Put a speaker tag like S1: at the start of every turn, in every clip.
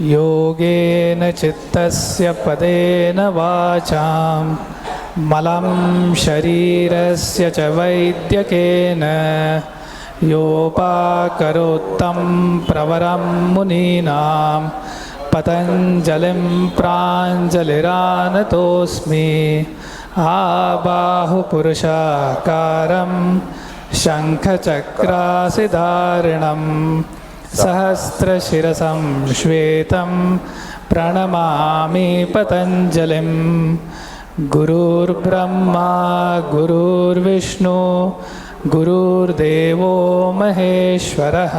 S1: योगेन चित्तस्य पदेन वाचां मलं शरीरस्य च वैद्यकेन योपाकरोत्तं प्रवरं मुनीनां पतञ्जलिं प्राञ्जलिरानतोऽस्मि आबाहुपुरुषाकारं शङ्खचक्रासिधारिणं सहस्रशिरसं श्वेतं प्रणमामि पतञ्जलिं गुरुर्ब्रह्मा गुरुर्विष्णु गुरुर्देवो महेश्वरः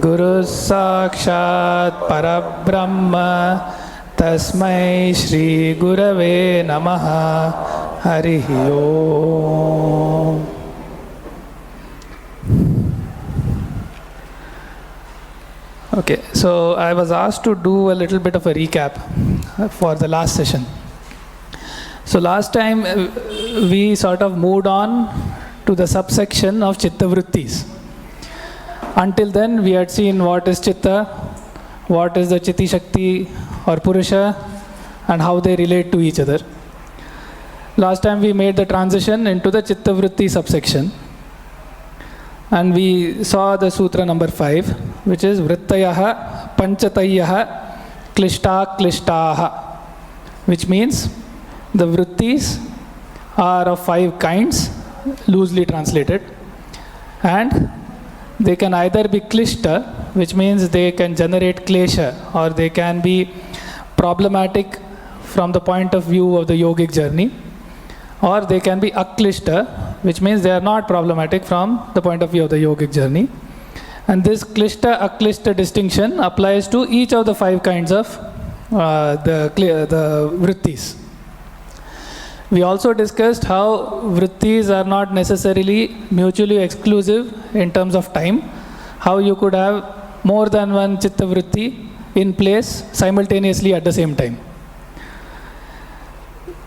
S1: गुरुः साक्षात् परब्रह्म तस्मै श्री गुरवे नमः हरिः ओम्. Okay, so I was asked to do a little bit of a recap for the last session. So last time we sort of moved on to the subsection of chitta vrittis. Until then we had seen what is chitta, what is the chitti shakti or purusha, and how they relate to each other. Last time we made the transition into the chitta vritti subsection. And we saw the sutra number 5, which is vrittayaha panchatayyaha klishtaha, which means the vrittis are of 5 kinds, loosely translated, and they can either be klishta, which means they can generate klesha, or they can be problematic from the point of view of the yogic journey, or they can be aklishta, which means they are not problematic from the point of view of the yogic journey. And this klishta aklishta distinction applies to each of the 5 kinds of the vrittis. We also discussed how vrittis are not necessarily mutually exclusive in terms of time, how you could have more than one chitta vritti in place simultaneously at the same time.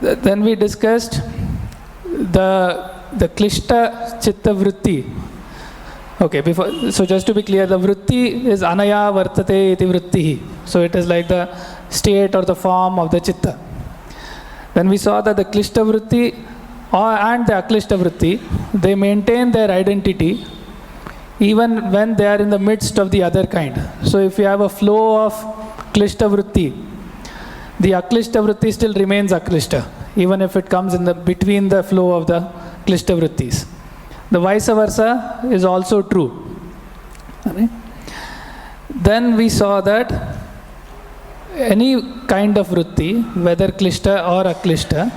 S1: Then we discussed the klishta chitta vritti. Okay, so just to be clear, the vritti is anaya vartate iti vrittihi. So it is like the state or the form of the chitta. Then we saw that the klishta vritti and the aklishta vritti, they maintain their identity even when they are in the midst of the other kind. So if you have a flow of klishta vritti, the aklishta vritti still remains aklishta, even if it comes in the between the flow of the klishta vrittis. The vice versa is also true. Okay. Then we saw that any kind of vritti, whether klishta or aklishta,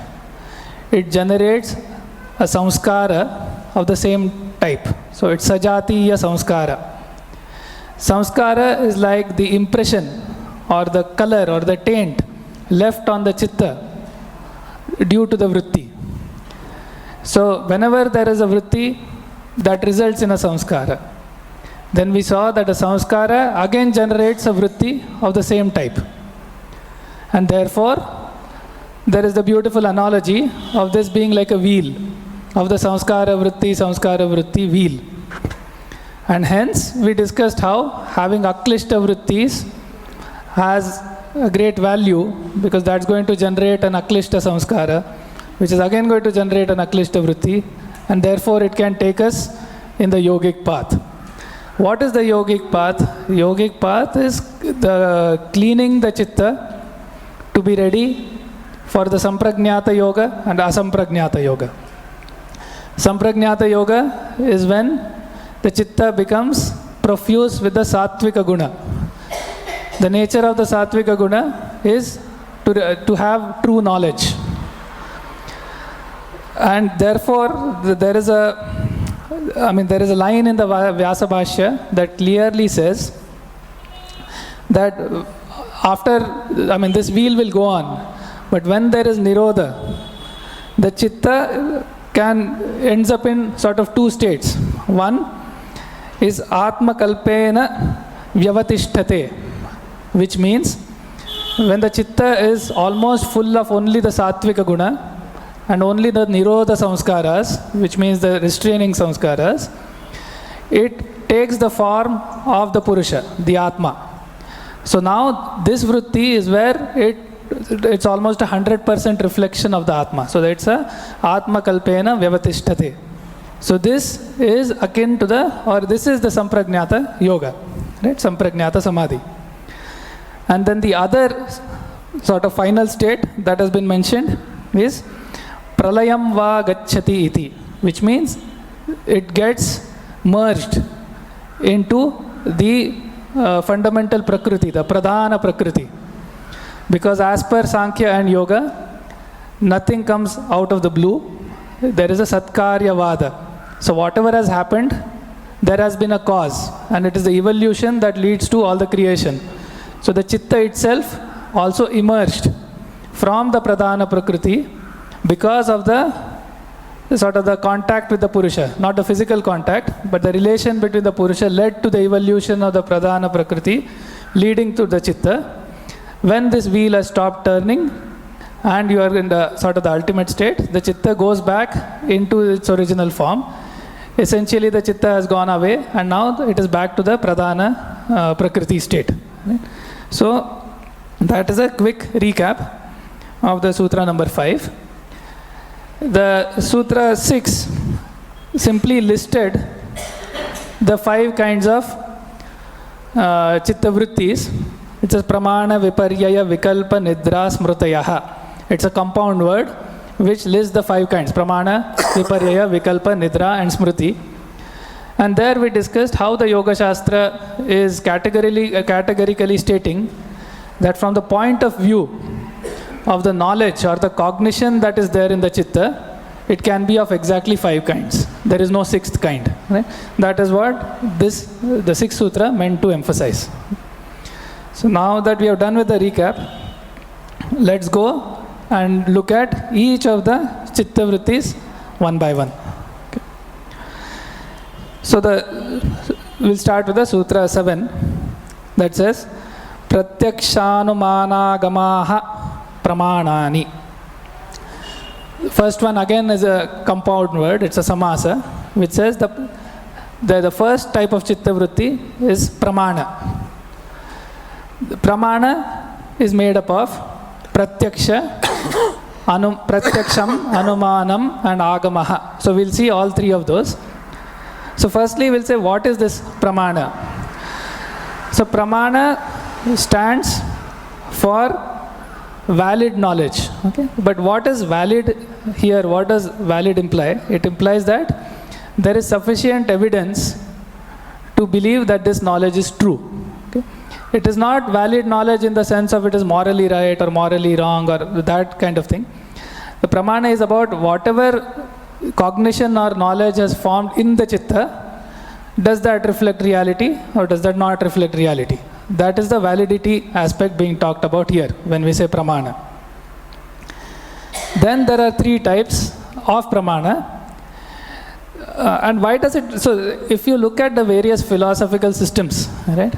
S1: it generates a samskara of the same type. So it's sajatiya samskara. Samskara is like the impression or the color or the taint left on the chitta due to the vritti. So whenever there is a vritti, that results in a samskara. Then we saw that a samskara again generates a vritti of the same type. And therefore, there is the beautiful analogy of this being like a wheel, of the samskara vritti wheel. And hence, we discussed how having aklishta vrittis has a great value, because that's going to generate an aklishta samskara, which is again going to generate an aklishta vritti, and therefore it can take us in the yogic path. What is the yogic path? Yogic path is the cleaning the chitta to be ready for the samprajñāta yoga and asamprajñāta yoga. Samprajñāta yoga is when the chitta becomes profuse with the sattvika guna. The nature of the sattvika guna is to have true knowledge. And therefore, there is a line in the Vyasa Bhashya that clearly says that this wheel will go on, but when there is nirodha, the chitta ends up in sort of 2 states. One is atma kalpena vyavatishthate, which means when the chitta is almost full of only the sattvika guna and only the nirodha samskaras, which means the restraining samskaras, it takes the form of the purusha, the atma. So now this vritti is where it's almost 100% reflection of the Atma. So that's a Atma Kalpena Vyavatishtate. So this is akin to this is the Samprajñata Yoga, right? Samprajñata Samadhi. And then the other sort of final state that has been mentioned is Pralayam va gacchati iti, which means it gets merged into the fundamental Prakriti, the Pradhana Prakriti. Because as per Sankhya and Yoga, nothing comes out of the blue. There is a Satkarya Vada. So whatever has happened, there has been a cause, and it is the evolution that leads to all the creation. So the Chitta itself also emerged from the Pradhana Prakriti because of the sort of the contact with the Purusha, not the physical contact, but the relation between the Purusha led to the evolution of the Pradhana Prakriti, leading to the Chitta. When this wheel has stopped turning and you are in the sort of the ultimate state, the Chitta goes back into its original form. Essentially the Chitta has gone away and now it is back to the Pradhana Prakriti state. Right? So that is a quick recap of the Sutra number 5. The Sutra 6 simply listed the 5 kinds of Chitta Vrittis. It says Pramāṇa, Viparyaya, Vikalpa, Nidra, Smrutayaha. It's a compound word which lists the 5 kinds: Pramāṇa, Viparyaya, Vikalpa, Nidra, and Smriti. And there we discussed how the Yoga Shastra is categorically stating that from the point of view of the knowledge or the cognition that is there in the Chitta, it can be of exactly 5 kinds. There is no 6th kind. Right? That is what the 6th Sutra meant to emphasize. So now that we have done with the recap, let's go and look at each of the Chitta Vrittis one by one. Okay. So we'll start with the Sutra 7 that says pratyakṣānumānāgamāḥ pramāṇāni. First one again is a compound word, it's a samasa, which says the first type of Chitta Vritti is pramāṇa. Pramāṇa is made up of pratyaksha, pratyakṣam, anumanam, and agamaha. So we'll see all 3 of those. So firstly we'll say, what is this pramāṇa? So pramāṇa stands for valid knowledge. Okay? But what is valid here? What does valid imply? It implies that there is sufficient evidence to believe that this knowledge is true. Okay? It is not valid knowledge in the sense of it is morally right or morally wrong or that kind of thing. The pramāṇa is about whatever cognition or knowledge has formed in the Chitta, does that reflect reality or does that not reflect reality? That is the validity aspect being talked about here when we say pramāṇa. Then there are 3 types of pramāṇa. And why does it, so if you look at the various philosophical systems, right?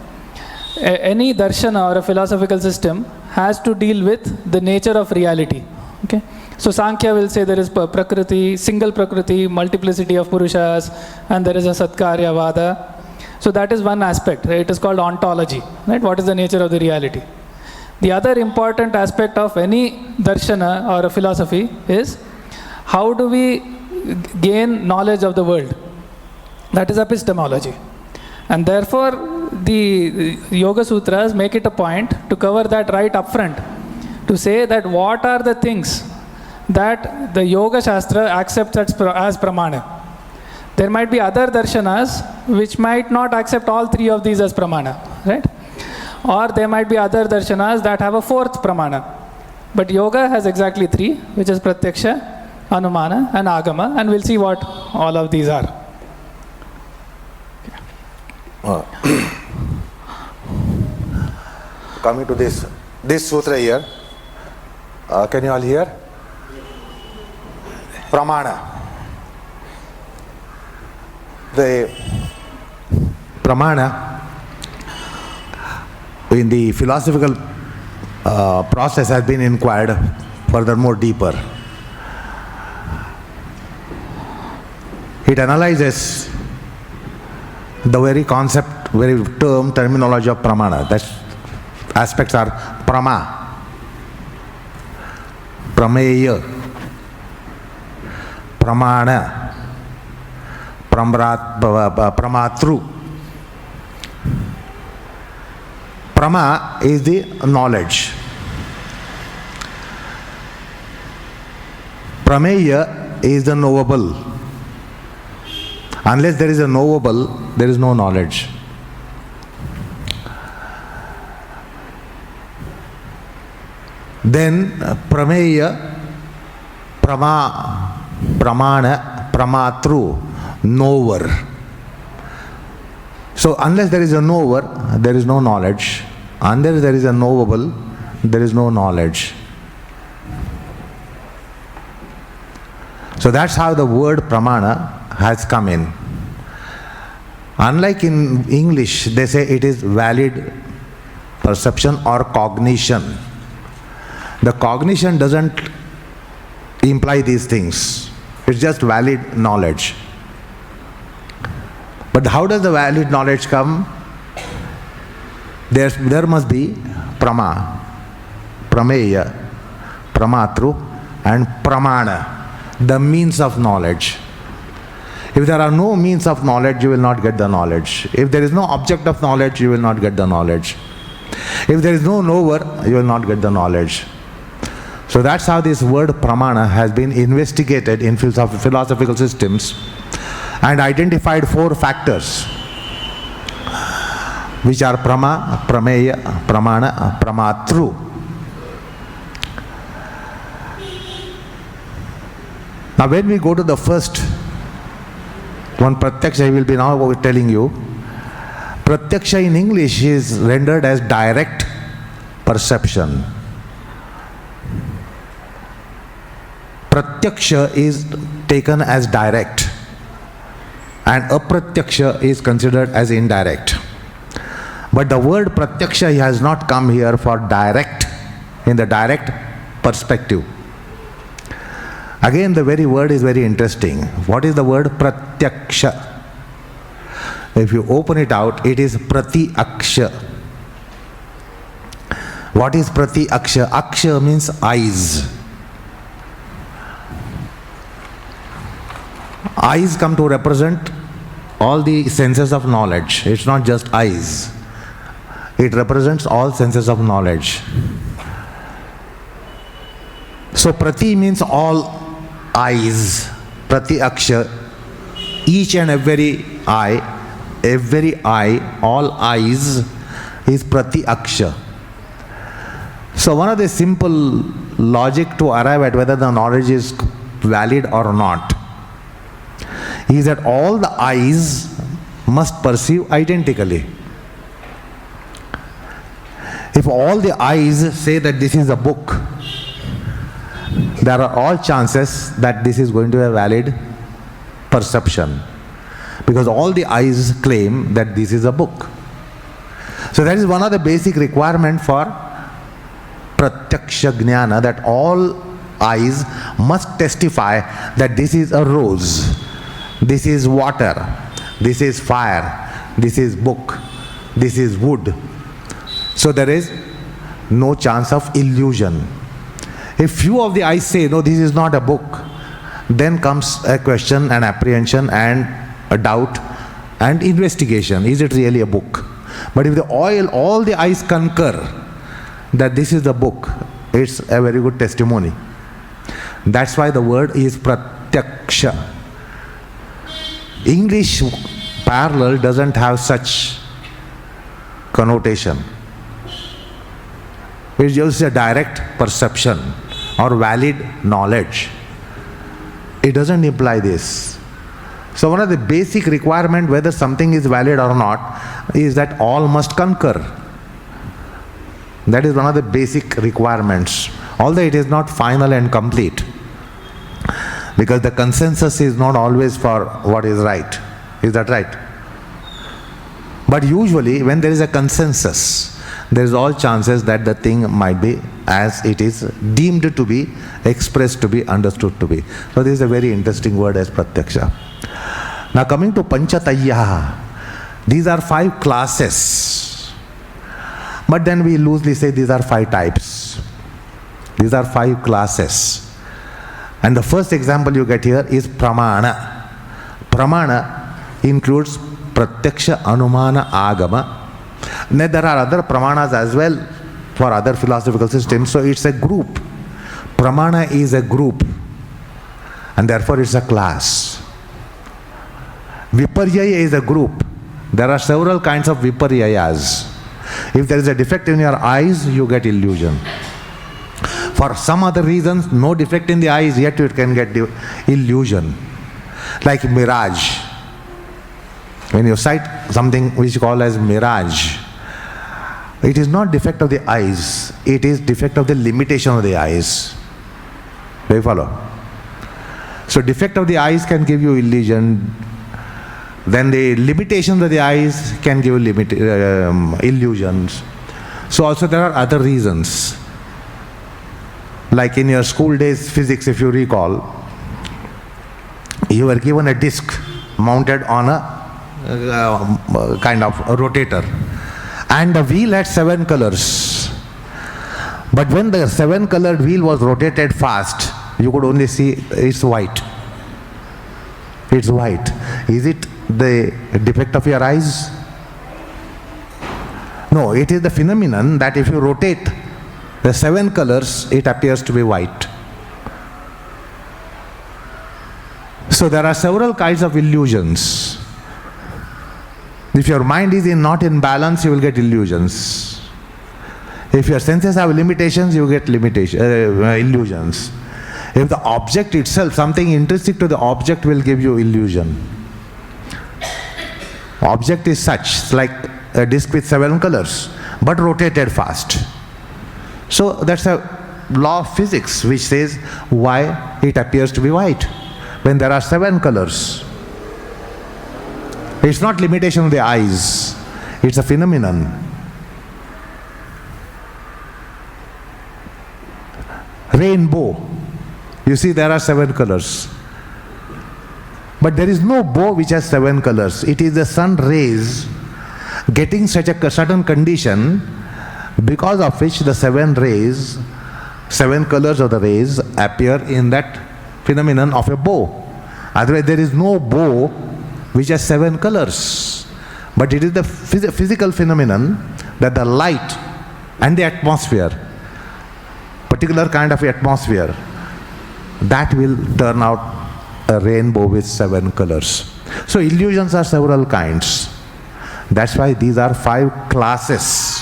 S1: Any darshana or a philosophical system has to deal with the nature of reality. Okay? So Sankhya will say there is prakriti, single prakriti, multiplicity of purushas, and there is a satkarya vada. So that is one aspect. Right? It is called ontology. Right? What is the nature of the reality? The other important aspect of any darshana or a philosophy is how do we gain knowledge of the world? That is epistemology. And therefore, the Yoga Sutras make it a point to cover that right up front, to say that what are the things that the Yoga Shastra accepts as pramāṇa. There might be other darshanas which might not accept all 3 of these as pramāṇa, right? Or there might be other darshanas that have a 4th pramāṇa. But yoga has exactly 3, which is pratyaksha, anumana, and agama, and we'll see what all of these are.
S2: Coming to this sutra here, can you all hear? Pramāṇa. The pramāṇa in the philosophical process has been inquired furthermore deeper. It analyzes the very concept, very terminology of pramāṇa. That's aspects are prama, prameya, pramāṇa, pramatru. Prama is the knowledge. Prameya is the knowable. Unless there is a knowable, there is no knowledge. Then prameya, pramāṇa, pramatru, knower. So unless there is a knower, there is no knowledge. Unless there is a knowable, there is no knowledge. So that's how the word pramāṇa has come in. Unlike in English, they say it is valid perception or cognition. The cognition doesn't imply these things. It's just valid knowledge. But how does the valid knowledge come? There must be prama, prameya, pramatru, and pramāṇa, the means of knowledge. If there are no means of knowledge, you will not get the knowledge. If there is no object of knowledge, you will not get the knowledge. If there is no knower, you will not get the knowledge. So that's how this word pramāṇa has been investigated in philosophical systems and identified 4 factors, which are prama, prameya, pramāṇa, pramatru. Now when we go to the first one, pratyaksha, I will be now telling you. Pratyaksha in English is rendered as direct perception. Pratyaksha is taken as direct, and apratyaksha is considered as indirect. But the word pratyaksha has not come here for direct, in the direct perspective. Again, the very word is very interesting. What is the word pratyaksha? If you open it out, it is pratyakṣa. What is pratyakṣa? Aksha means eyes. Eyes come to represent all the senses of knowledge. It's not just eyes. It represents all senses of knowledge. So prati means all eyes. Pratyakṣa, each and every eye, all eyes is pratyakṣa. So one of the simple logic to arrive at whether the knowledge is valid or not is that all the eyes must perceive identically. If all the eyes say that this is a book, there are all chances that this is going to be a valid perception, because all the eyes claim that this is a book. So that is one of the basic requirements for pratyaksha jnana, that all eyes must testify that this is a rose, this is water, this is fire, this is book, this is wood. So there is no chance of illusion. If few of the eyes say, no, this is not a book, then comes a question and apprehension and a doubt and investigation. Is it really a book? But if all the eyes concur that this is the book, it's a very good testimony. That's why the word is pratyaksha. English parallel doesn't have such connotation. It's just a direct perception or valid knowledge. It doesn't imply this. So one of the basic requirements whether something is valid or not is that all must concur. That is one of the basic requirements, although it is not final and complete, because the consensus is not always for what is right. Is that right? But usually when there is a consensus, there is all chances that the thing might be as it is deemed to be, expressed to be, understood to be. So this is a very interesting word as pratyaksha. Now coming to panchatayya, these are 5 classes. But then we loosely say these are 5 types. These are 5 classes. And the first example you get here is pramāṇa. Pramāṇa includes pratyakṣānumānāgamāḥ. Then there are other pramāṇas as well for other philosophical systems, so it's a group. Pramāṇa is a group, and therefore it's a class. Viparyaya is a group. There are several kinds of viparyayas. If there is a defect in your eyes, you get illusion. For some other reasons, no defect in the eyes, yet you can get illusion. Like mirage. When you sight something which you call as mirage, it is not defect of the eyes, it is defect of the limitation of the eyes. Do you follow? So defect of the eyes can give you illusion, then the limitations of the eyes can give you illusions. So also there are other reasons. Like in your school days physics, if you recall, you were given a disc mounted on a kind of a rotator, and the wheel had 7 colors. But when the 7-colored wheel was rotated fast, you could only see it's white. It's white. Is it the defect of your eyes? No, it is the phenomenon that if you rotate the 7 colors, it appears to be white. So there are several kinds of illusions. If your mind is not in balance, you will get illusions. If your senses have limitations, you get illusions. If the object itself, something intrinsic to the object will give you illusion. Object is such, like a disc with 7 colors, but rotated fast. So that's a law of physics which says why it appears to be white when there are 7 colors. It's not limitation of the eyes, it's a phenomenon. Rainbow. You see there are 7 colors. But there is no bow which has 7 colors. It is the sun rays getting such a certain condition because of which the 7 rays, 7 colors of the rays appear in that phenomenon of a bow. Otherwise there is no bow which has 7 colors. But it is the physical phenomenon that the light and the atmosphere, particular kind of atmosphere, that will turn out a rainbow with 7 colors. So illusions are several kinds. That's why these are 5 classes,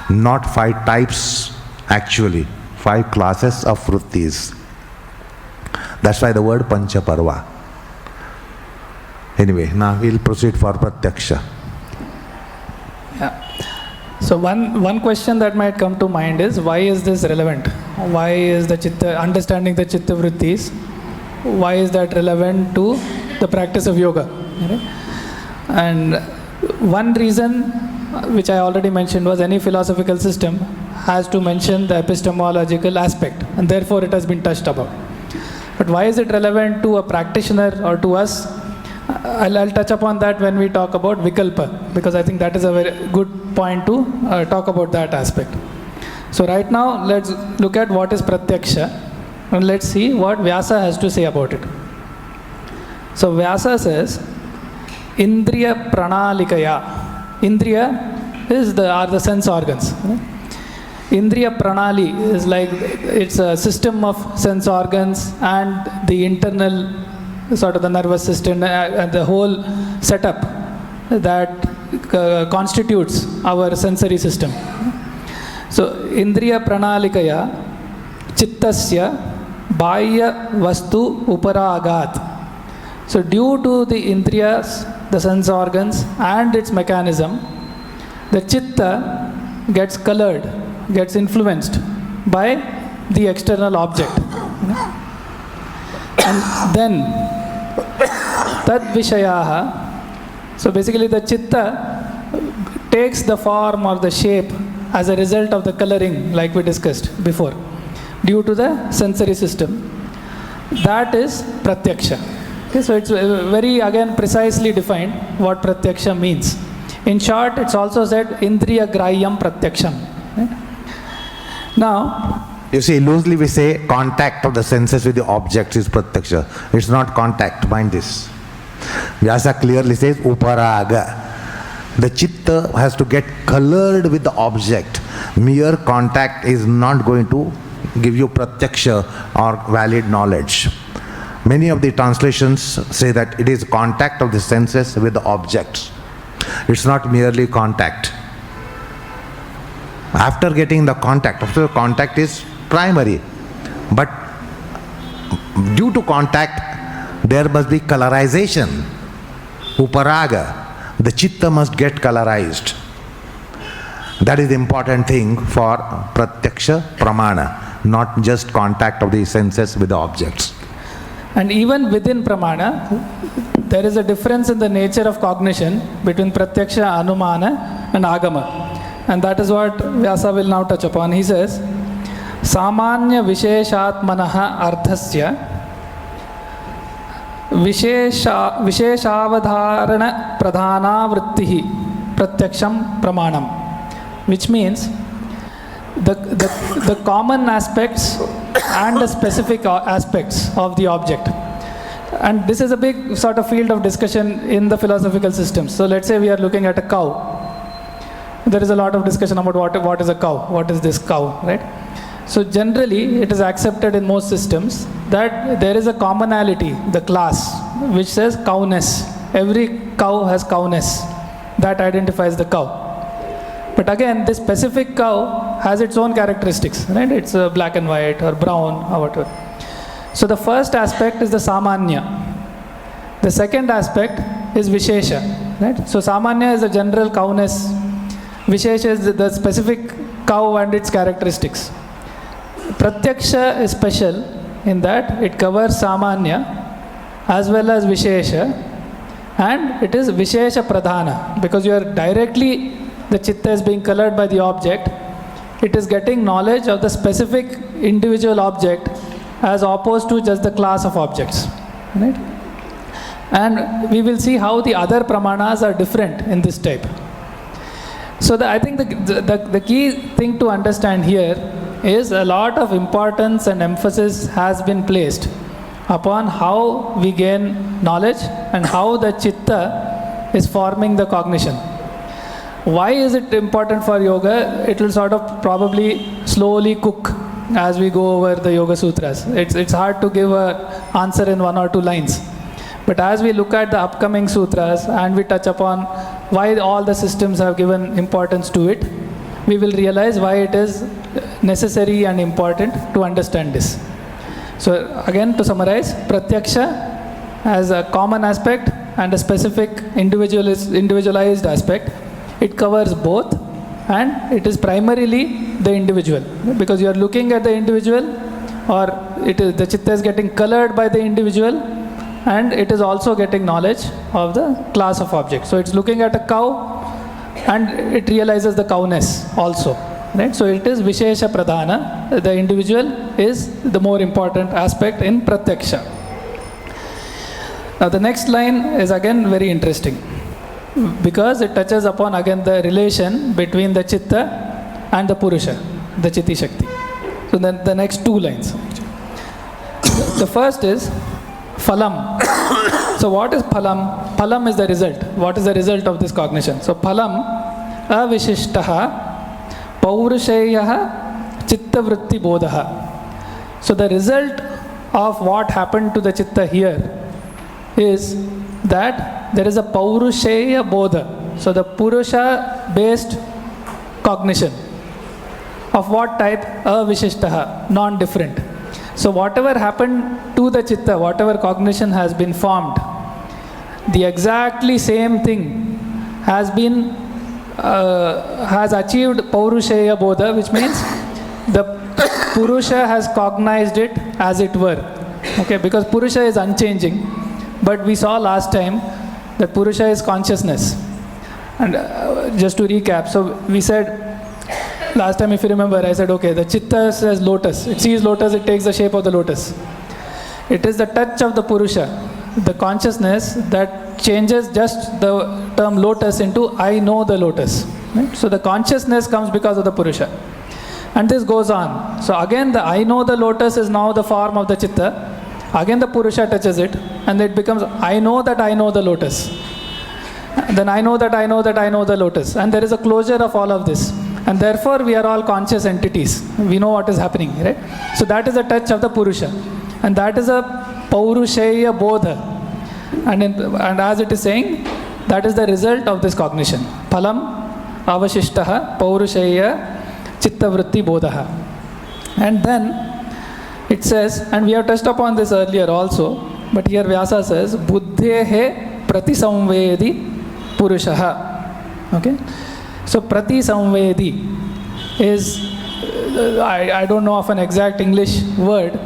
S2: not 5 types actually. 5 classes of vrittis. That's why the word Panchaparva. Anyway, now we'll proceed for pratyaksha.
S1: Yeah. So one question that might come to mind is, why is this relevant? Why is the chitta, understanding the chitta vrittis, why is that relevant to the practice of yoga? And one reason, which I already mentioned, was any philosophical system has to mention the epistemological aspect, and therefore it has been touched upon. But why is it relevant to a practitioner or to us? I'll touch upon that when we talk about vikalpa, because I think that is a very good point to talk about that aspect. So right now, let's look at what is pratyaksha, and let's see what Vyasa has to say about it. So Vyasa says, Indriya pranalikaya. Indriya are the sense organs. Indriya pranali is like, it's a system of sense organs and the internal sort of the nervous system and the whole setup that constitutes our sensory system. So Indriya pranalikaya chittasya bahya vastu uparagat. So due to the indriyas, the sense organs and its mechanism, the chitta gets colored, gets influenced by the external object. And then tad vishayaha, so basically the chitta takes the form or the shape as a result of the coloring, like we discussed before, due to the sensory system. That is pratyaksha. Okay, so it's very again precisely defined what pratyaksha means. In short, it's also said indriya grahyam pratyakṣam. Right? Now,
S2: you see, loosely we say contact of the senses with the objects is pratyaksha. It's not contact, mind this. Vyasa clearly says uparaga. The chitta has to get colored with the object. Mere contact is not going to give you pratyaksha or valid knowledge. Many of the translations say that it is contact of the senses with the objects. It's not merely contact. After getting the contact, after contact is primary. But due to contact, there must be colorization. Uparaga. The chitta must get colorized. That is the important thing for pratyaksha pramāṇa, not just contact of the senses with the objects.
S1: And even within pramāṇa, there is a difference in the nature of cognition between pratyakṣānumānāgamāḥ and agama. And that is what Vyasa will now touch upon. He says, Samanya visheshatmanaha arthasya Visheshavadharana pradhana vrittihi pratyakṣam pramāṇam, which means the common aspects and the specific aspects of the object. And this is a big sort of field of discussion in the philosophical systems. So let's say we are looking at a cow. There is a lot of discussion about what is a cow, what is this cow, right? So generally, it is accepted in most systems that there is a commonality, the class, which says cowness. Every cow has cowness. That identifies the cow. But again, this specific cow has its own characteristics, right? It's black and white or brown or whatever. So the first aspect is the samanya. The second aspect is vishesha, right? So samanya is a general cowness. Vishesha is the specific cow and its characteristics. Pratyaksha is special in that it covers samanya as well as vishesha, and it is vishesha pradhana, because you are directly, the chitta is being colored by the object. It is getting knowledge of the specific individual object as opposed to just the class of objects, right? And we will see how the other pramanas are different in this type. So I think the key thing to understand here is a lot of importance and emphasis has been placed upon how we gain knowledge and how the chitta is forming the cognition. Why is it important for yoga? It will sort of probably slowly cook as we go over the Yoga Sutras. It's hard to give an answer in 1 or 2 lines. But as we look at the upcoming sutras and we touch upon why all the systems have given importance to it, we will realize why it is necessary and important to understand this. So again, to summarize, pratyaksha has a common aspect and a specific individualized aspect. It covers both, and it is primarily the individual, because you are looking at the individual, or the chitta is getting colored by the individual, and it is also getting knowledge of the class of objects. So it's looking at a cow and it realizes the cowness also, right? So it is vishesha pradhana. The individual is the more important aspect in pratyaksha. Now the next line is again very interesting, because it touches upon again the relation between the chitta and the purusha, the chitti shakti. So then the next 2 lines. The first is phalam. So what is phalam? Phalam is the result. What is the result of this cognition? So phalam avishishtaha paurusheyaha chitta vritti bodhaha. So the result of what happened to the chitta here is that there is a paurusheya bodha. So the purusha based cognition. Of what type? Avishishtaha, non-different. So whatever happened to the chitta, whatever cognition has been formed, the exactly same thing has been has achieved paurusheya bodha, which means the purusha has cognized it as it were. Okay, because purusha is unchanging, but we saw last time that purusha is consciousness. And just to recap, so we said last time, if you remember, I said, okay, the chitta says lotus. It sees lotus, it takes the shape of the lotus. It is the touch of the purusha the consciousness that changes just the term lotus into I know the lotus. Right? So the consciousness comes because of the Purusha. And this goes on. So again the I know the lotus is now the form of the Chitta. Again the Purusha touches it and it becomes I know that I know the lotus. Then I know that I know that I know the lotus. And there is a closure of all of this. And therefore we are all conscious entities. We know what is happening, right? So that is a touch of the Purusha. And that is a Paurusheya Bodha. And as it is saying, that is the result of this cognition. Phalam avashishtaha Paurusheya Chittavritti Bodha. And then it says, and we have touched upon this earlier also, but here Vyasa says, Buddhehe Pratisamvedi Purushaha. Okay? So Pratisamvedi is, I don't know of an exact English word,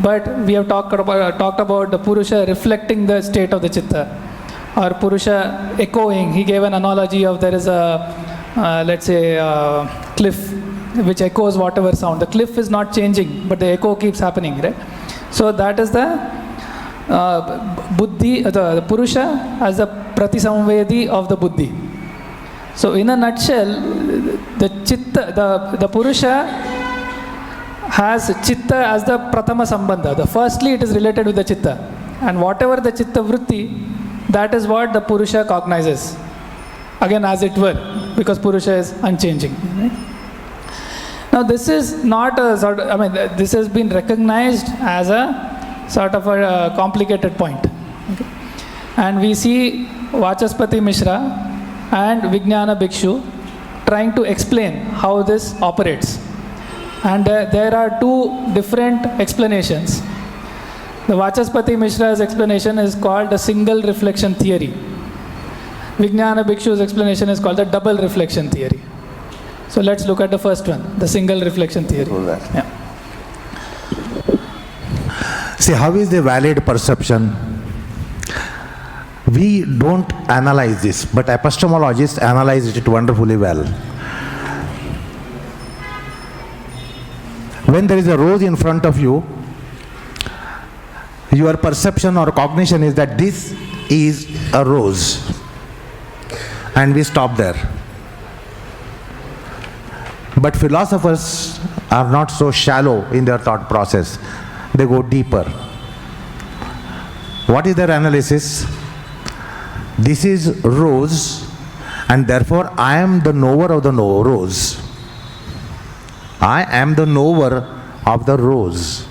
S1: but we have talked about the Purusha reflecting the state of the Chitta, or Purusha echoing. He gave an analogy of there is a, let's say, a cliff which echoes whatever sound. The cliff is not changing, but the echo keeps happening, right? So that is the Buddhi, the Purusha as the Pratisamvedi of the Buddhi. So in a nutshell, the Chitta, the Purusha has Chitta as the Pratama Sambandha. Firstly, it is related with the Chitta. And whatever the Chitta Vritti, that is what the Purusha cognizes. Again, as it were, because Purusha is unchanging. Right? Now, this is not a sort of, this has been recognized as a sort of a complicated point. Okay? And we see Vachaspati Mishra and Vijnana Bhikshu trying to explain how this operates. And there are two different explanations. The Vachaspati Mishra's explanation is called the single reflection theory. Vijnana Bhikshu's explanation is called the double reflection theory. So let's look at the first one, the single reflection theory. Yeah.
S2: See, how is the valid perception? We don't analyze this, but epistemologists analyze it wonderfully well. When there is a rose in front of you, your perception or cognition is that this is a rose. And we stop there. But philosophers are not so shallow in their thought process. They go deeper. What is their analysis? This is rose, and therefore I am the knower of the rose. I am the knower of the rose.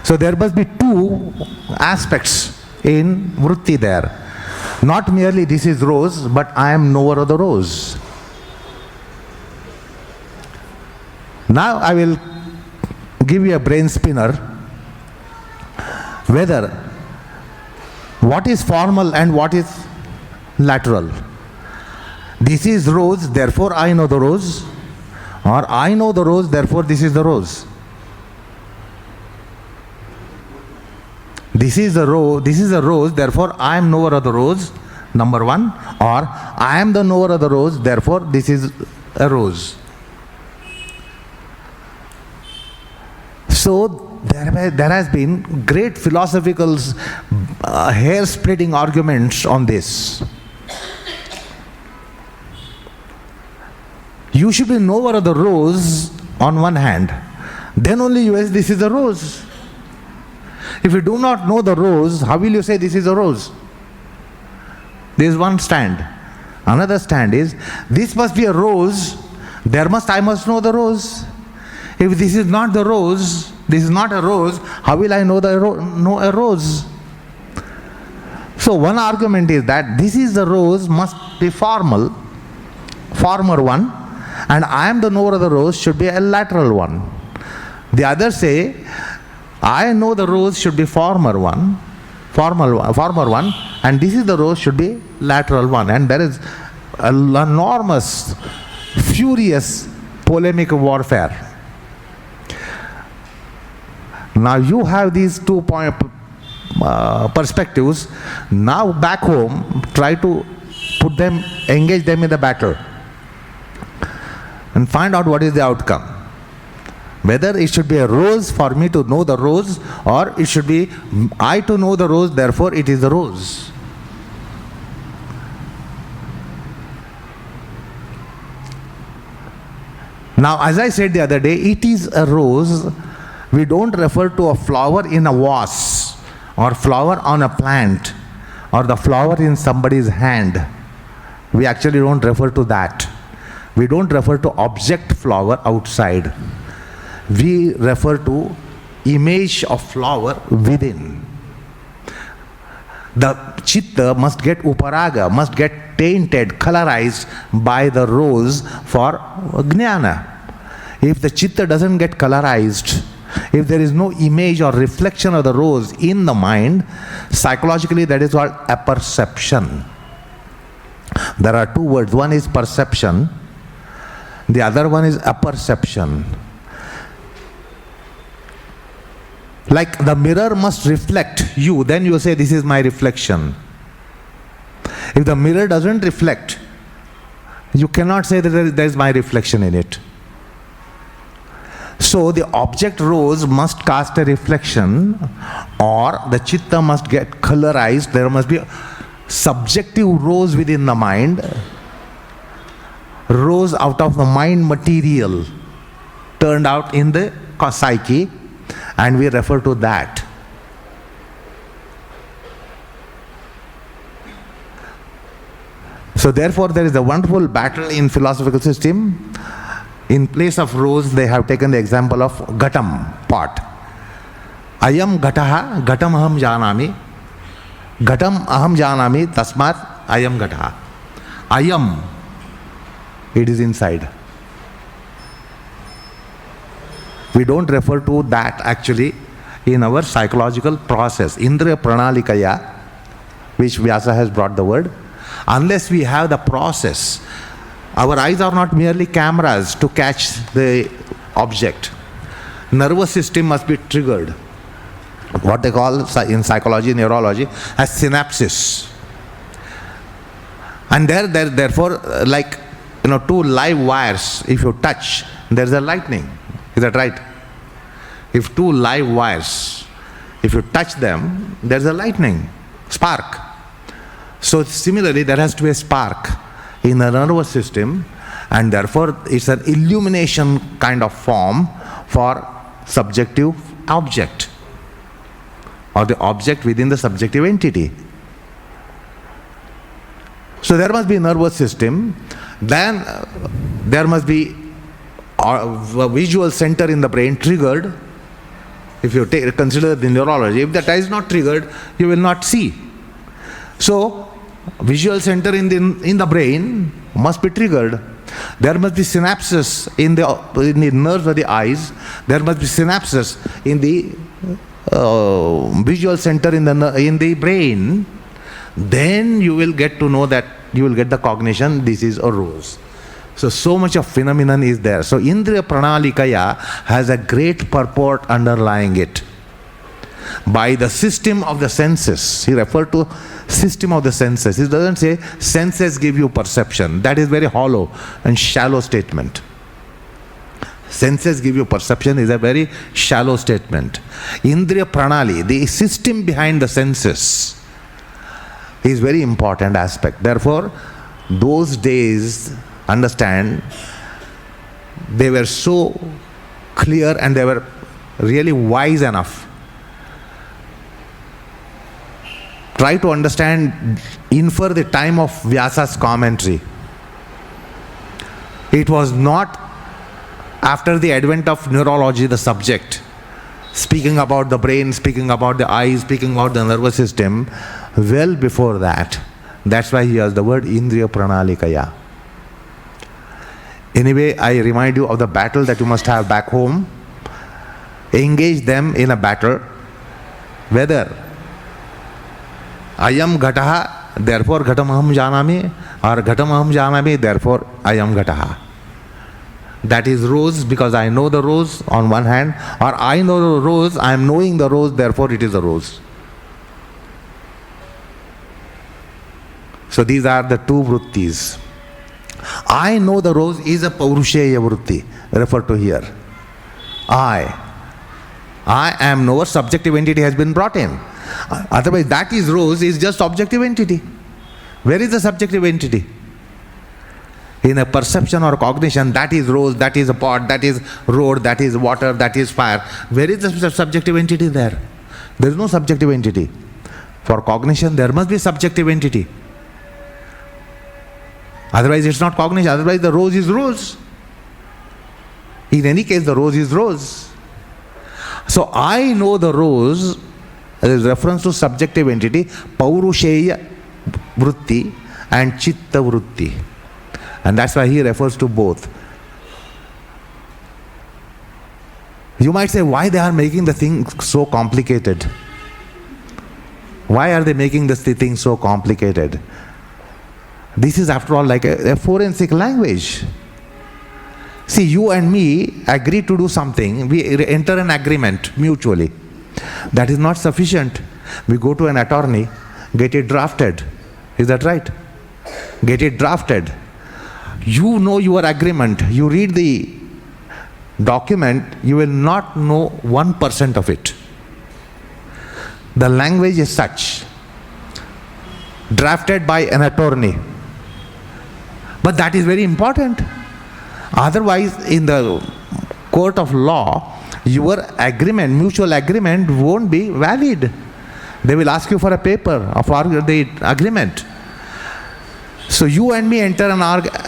S2: So there must be two aspects in vritti there. Not merely this is rose, but I am knower of the rose. Now I will give you a brain spinner whether what is formal and what is lateral. This is rose, therefore I know the rose, or I know the rose, therefore this is the rose. This is a rose, therefore I am knower of the rose, number one, or I am the knower of the rose, therefore this is a rose. So there has been great philosophical hair-splitting arguments on this. You should be knower of the rose on one hand, then only you say this is a rose. If you do not know the rose, how will you say this is a rose? There is one stand. Another stand is, this must be a rose, I must know the rose. If this is not the rose, this is not a rose, how will I know a rose? So one argument is that this is the rose must be former one, and I am the knower of the rose should be a lateral one. The others say, I know the rose should be former one, and this is the rose should be lateral one. And there is an enormous, furious polemic warfare. Now you have these two perspectives. Now back home, try to engage them in the battle and find out what is the outcome. Whether it should be a rose for me to know the rose, or it should be I to know the rose, therefore it is a rose. Now, as I said the other day, it is a rose. We don't refer to a flower in a vase, or flower on a plant, or the flower in somebody's hand. We actually don't refer to that. We don't refer to object flower outside. We refer to image of flower within. The chitta must get uparaga, must get tainted, colorized by the rose for jnana. If the chitta doesn't get colorized, if there is no image or reflection of the rose in the mind, psychologically that is called apperception. There are two words. One is perception, the other one is apperception. Like the mirror must reflect you, then you say, this is my reflection. If the mirror doesn't reflect, you cannot say that there is my reflection in it. So the object rose must cast a reflection, or the chitta must get colorized. There must be a subjective rose within the mind, rose out of the mind material, turned out in the psyche, and we refer to that. So therefore there is a wonderful battle in philosophical system. In place of rose, they have taken the example of ghatam, pot. Ayam ghataha, ghatam aham janami. Ghatam aham janami, tasmat ayam ghataha. Ayam, it is inside. We don't refer to that actually in our psychological process. Indriya pranalikaya, which Vyasa has brought the word. Unless we have the process, our eyes are not merely cameras to catch the object. Nervous system must be triggered. What they call in psychology, neurology, as synapses. And therefore, like two live wires, if you touch, there's a lightning. Is that right? If two live wires, if you touch them, there's a lightning, spark. So similarly, there has to be a spark in the nervous system, and therefore it's an illumination kind of form for subjective object, or the object within the subjective entity. So there must be a nervous system, then there must be a visual center in the brain triggered. If you consider the neurology, if that is not triggered, you will not see. So visual center in the brain must be triggered. There must be synapses in the nerves of the eyes. There must be synapses in the visual center in the brain. Then you will get to know that, you will get the cognition, this is a rose. So much of phenomenon is there. So Indriya Pranalikaya has a great purport underlying it. By the system of the senses, he referred to system of the senses. He doesn't say senses give you perception. That is very hollow and shallow statement. Senses give you perception is a very shallow statement. Indriya Pranali, the system behind the senses, is very important aspect. Therefore, those days, understand, they were so clear and they were really wise enough. Try to understand, infer the time of Vyasa's commentary. It was not after the advent of neurology, the subject, speaking about the brain, speaking about the eyes, speaking about the nervous system, well before that. That's why he has the word Indriya Pranalikaya. Anyway, I remind you of the battle that you must have back home. Engage them in a battle. Whether Ayam Ghataha, therefore Ghatam Aham Janami, or Ghatam Aham Janami, therefore Ayam Ghataha. That is rose because I know the rose on one hand, or I know the rose, I am knowing the rose, therefore it is a rose. So these are the two vrittis. I know the rose is a Paurusheya vritti, referred to here. I am knower, subjective entity has been brought in. Otherwise, that is rose is just objective entity. Where is the subjective entity? In a perception or cognition, that is rose, that is a pot, that is road, that is water, that is fire. Where is the subjective entity there? There is no subjective entity. For cognition, there must be subjective entity. Otherwise, it's not cognition. Otherwise, the rose is rose. In any case, the rose is rose. So I know the rose, there is reference to subjective entity, paurusheya vritti and chitta vritti. And that's why he refers to both. You might say, why they are making the thing so complicated? Why are they making this thing so complicated? This is after all like a forensic language. See, you and me agree to do something, we enter an agreement mutually. That is not sufficient. We go to an attorney, get it drafted. Is that right? Get it drafted. You know your agreement. You read the document, you will not know 1% of it. The language is such. Drafted by an attorney. But that is very important. Otherwise, in the court of law, your agreement, mutual agreement won't be valid. They will ask you for a paper for the agreement. So you and me enter an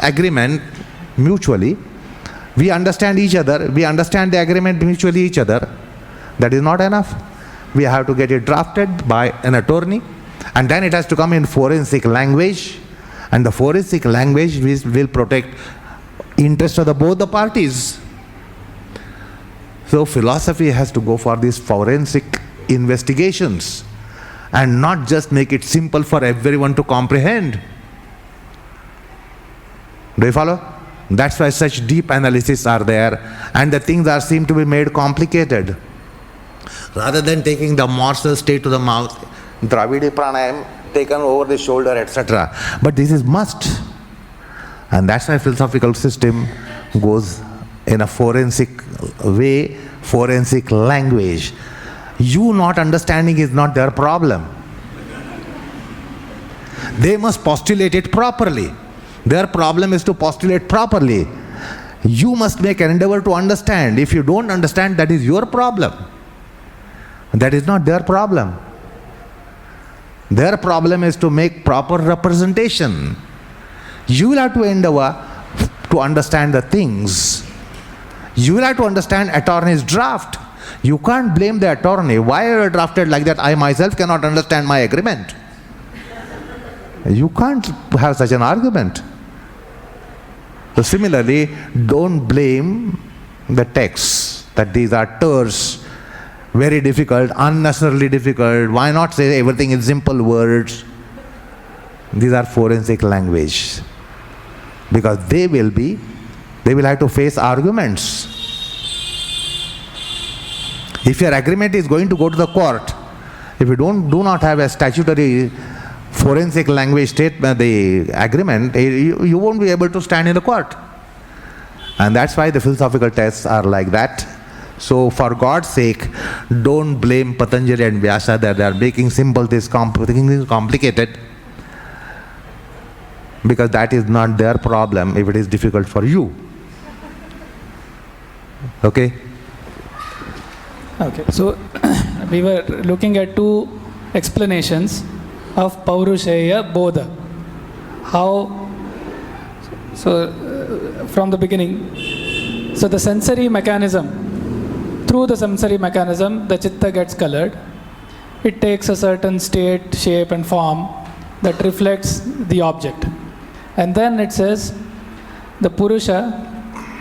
S2: agreement mutually. We understand each other. We understand the agreement mutually each other. That is not enough. We have to get it drafted by an attorney. And then it has to come in forensic language. And the forensic language will protect interest of both the parties. So philosophy has to go for these forensic investigations and not just make it simple for everyone to comprehend. Do you follow? That's why such deep analysis are there, and the things seem to be made complicated. Rather than taking the morsel straight to the mouth, Dravidi pranayam taken over the shoulder, etc. But this is must. And that's why philosophical system goes in a forensic way, forensic language. You not understanding is not their problem. They must postulate it properly. Their problem is to postulate properly. You must make an endeavor to understand. If you don't understand, that is your problem. That is not their problem. Their problem is to make proper representation. You will have to endeavor to understand the things. You will have to understand attorney's draft. You can't blame the attorney. Why are you drafted like that? I myself cannot understand my agreement. You can't have such an argument. So similarly, don't blame the text that these are terse, very difficult, unnecessarily difficult. Why not say everything in simple words? These are forensic language. Because they will have to face arguments. If your agreement is going to go to the court, if you do not have a statutory forensic language statement, the agreement, you won't be able to stand in the court. And that's why the philosophical tests are like that. So for God's sake, don't blame Patanjali and Vyasa that they are making simple this complicated. Because that is not their problem if it is difficult for you. Okay?
S1: Okay, so we were looking at two explanations of Paurusheya Bodha. How, so from the beginning, so the sensory mechanism, through the sensory mechanism, the chitta gets colored. It takes a certain state, shape and form that reflects the object. And then it says the Purusha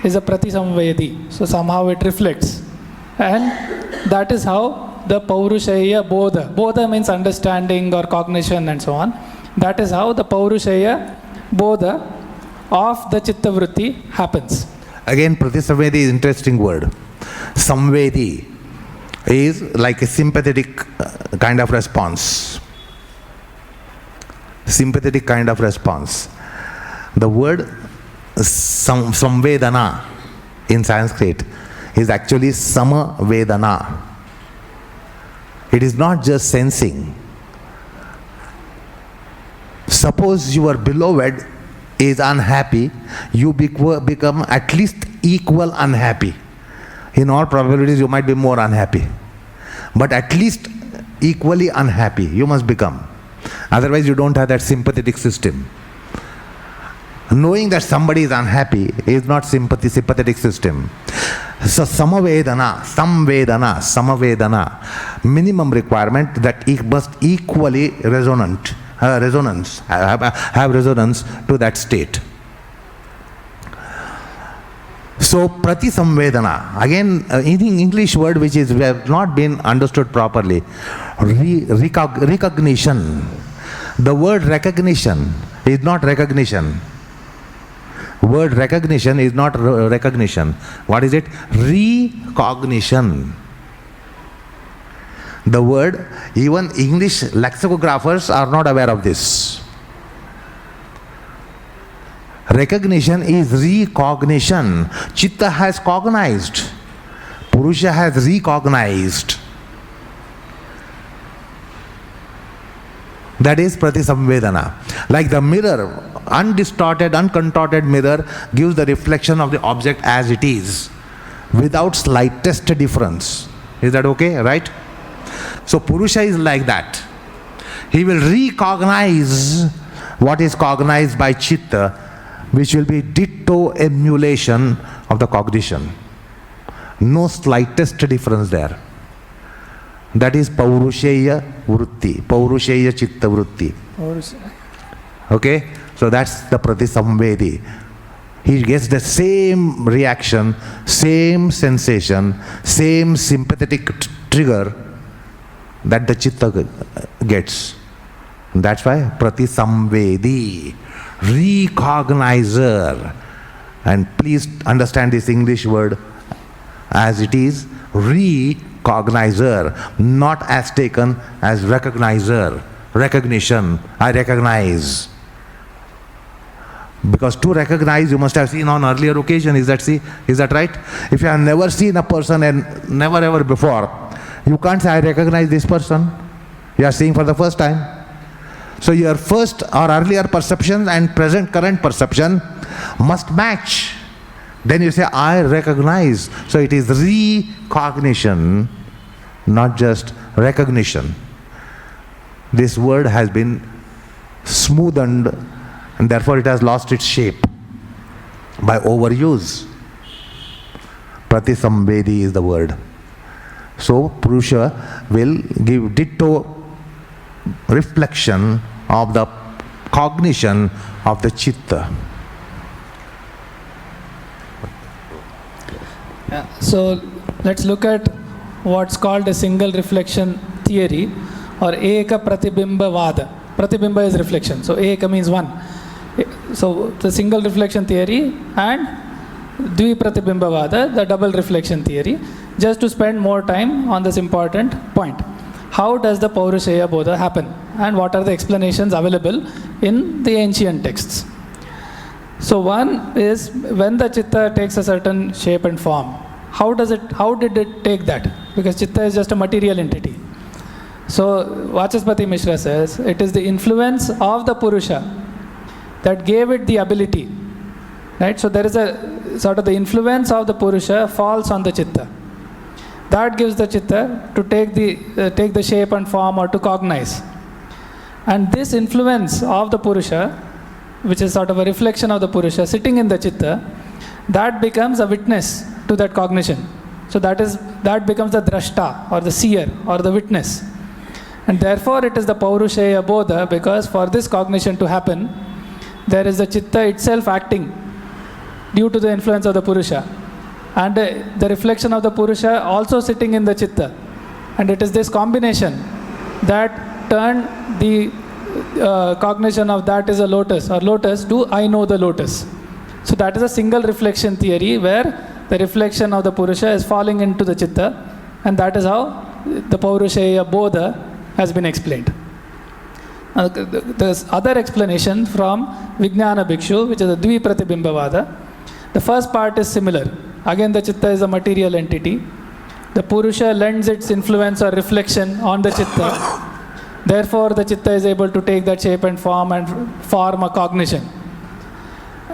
S1: is a pratisamvedi, so somehow it reflects. And that is how the Paurusheya Bodha, Bodha means understanding or cognition and so on. That is how the Paurusheya Bodha of the Chitta Vritti happens.
S2: Again, pratisamvedi is an interesting word. Samvedi is like a sympathetic kind of response. Sympathetic kind of response. The word samvedana in Sanskrit is actually sama-vedana. It is not just sensing. Suppose your beloved is unhappy, you become at least equal unhappy. In all probabilities, you might be more unhappy. But at least equally unhappy you must become. Otherwise, you don't have that sympathetic system. Knowing that somebody is unhappy is not sympathetic system. So samvedana, minimum requirement that it must equally have resonance to that state. So pratisamvedana, again in English word which is have not been understood properly. Recognition. The word recognition is not recognition. Word recognition is not recognition. What is it? Recognition. The word, even English lexicographers are not aware of this. Recognition is recognition. Chitta has cognized. Purusha has recognized. That is pratisamvedana. Like the mirror, undistorted, uncontorted mirror gives the reflection of the object as it is, without slightest difference. Is that okay, right? So Purusha is like that. He will recognize what is cognized by Chitta, which will be ditto emulation of the cognition. No slightest difference there. That is Paurusheya Vritti, Paurusheya Chitta Vritti. Okay? So that's the Pratisamvedi. He gets the same reaction, same sensation, same sympathetic trigger that the Chitta gets. That's why Pratisamvedi, recognizer. And please understand this English word as it is, recognizer, not as taken as recognizer. Recognition, I recognize. Because to recognize, you must have seen on earlier occasion. Is that right? If you have never seen a person and never ever before, you can't say, I recognize this person. You are seeing for the first time. So your first or earlier perception and current perception must match. Then you say, I recognize. So it is recognition, not just recognition. This word has been smoothened and therefore it has lost its shape by overuse. Pratisamvedi is the word. So Purusha will give ditto reflection of the cognition of the Chitta.
S1: So let's look at what's called a single reflection theory or Eka Pratibimba Vada. Pratibimba is reflection. So Eka means one. So the single reflection theory and Dvi Pratibimba Vada, the double reflection theory, just to spend more time on this important point. How does the Paurusheya Bodha happen? And what are the explanations available in the ancient texts? So one is when the Chitta takes a certain shape and form. How did it take that? Because Chitta is just a material entity. So Vachaspati Mishra says it is the influence of the Purusha that gave it the ability. Right? So there is a sort of the influence of the Purusha falls on the Chitta. That gives the Chitta to take the shape and form or to cognize. And this influence of the Purusha, which is sort of a reflection of the Purusha sitting in the Chitta, that becomes a witness to that cognition. So that becomes the drashta or the seer or the witness. And therefore it is the Paurusheya Bodha, because for this cognition to happen, there is the Chitta itself acting due to the influence of the Purusha. And the reflection of the Purusha also sitting in the Chitta. And it is this combination that turned the cognition of that is a lotus or lotus to I know the lotus. So that is a single reflection theory where the reflection of the Purusha is falling into the Chitta, and that is how the Paurusheya Bodha has been explained. There's other explanation from Vijnana Bhikshu, which is the Dvi Pratibimba Vada. The first part is similar. again the chitta is a material entity. The Purusha lends its influence or reflection on the chitta. Therefore, the chitta is able to take that shape and form a cognition.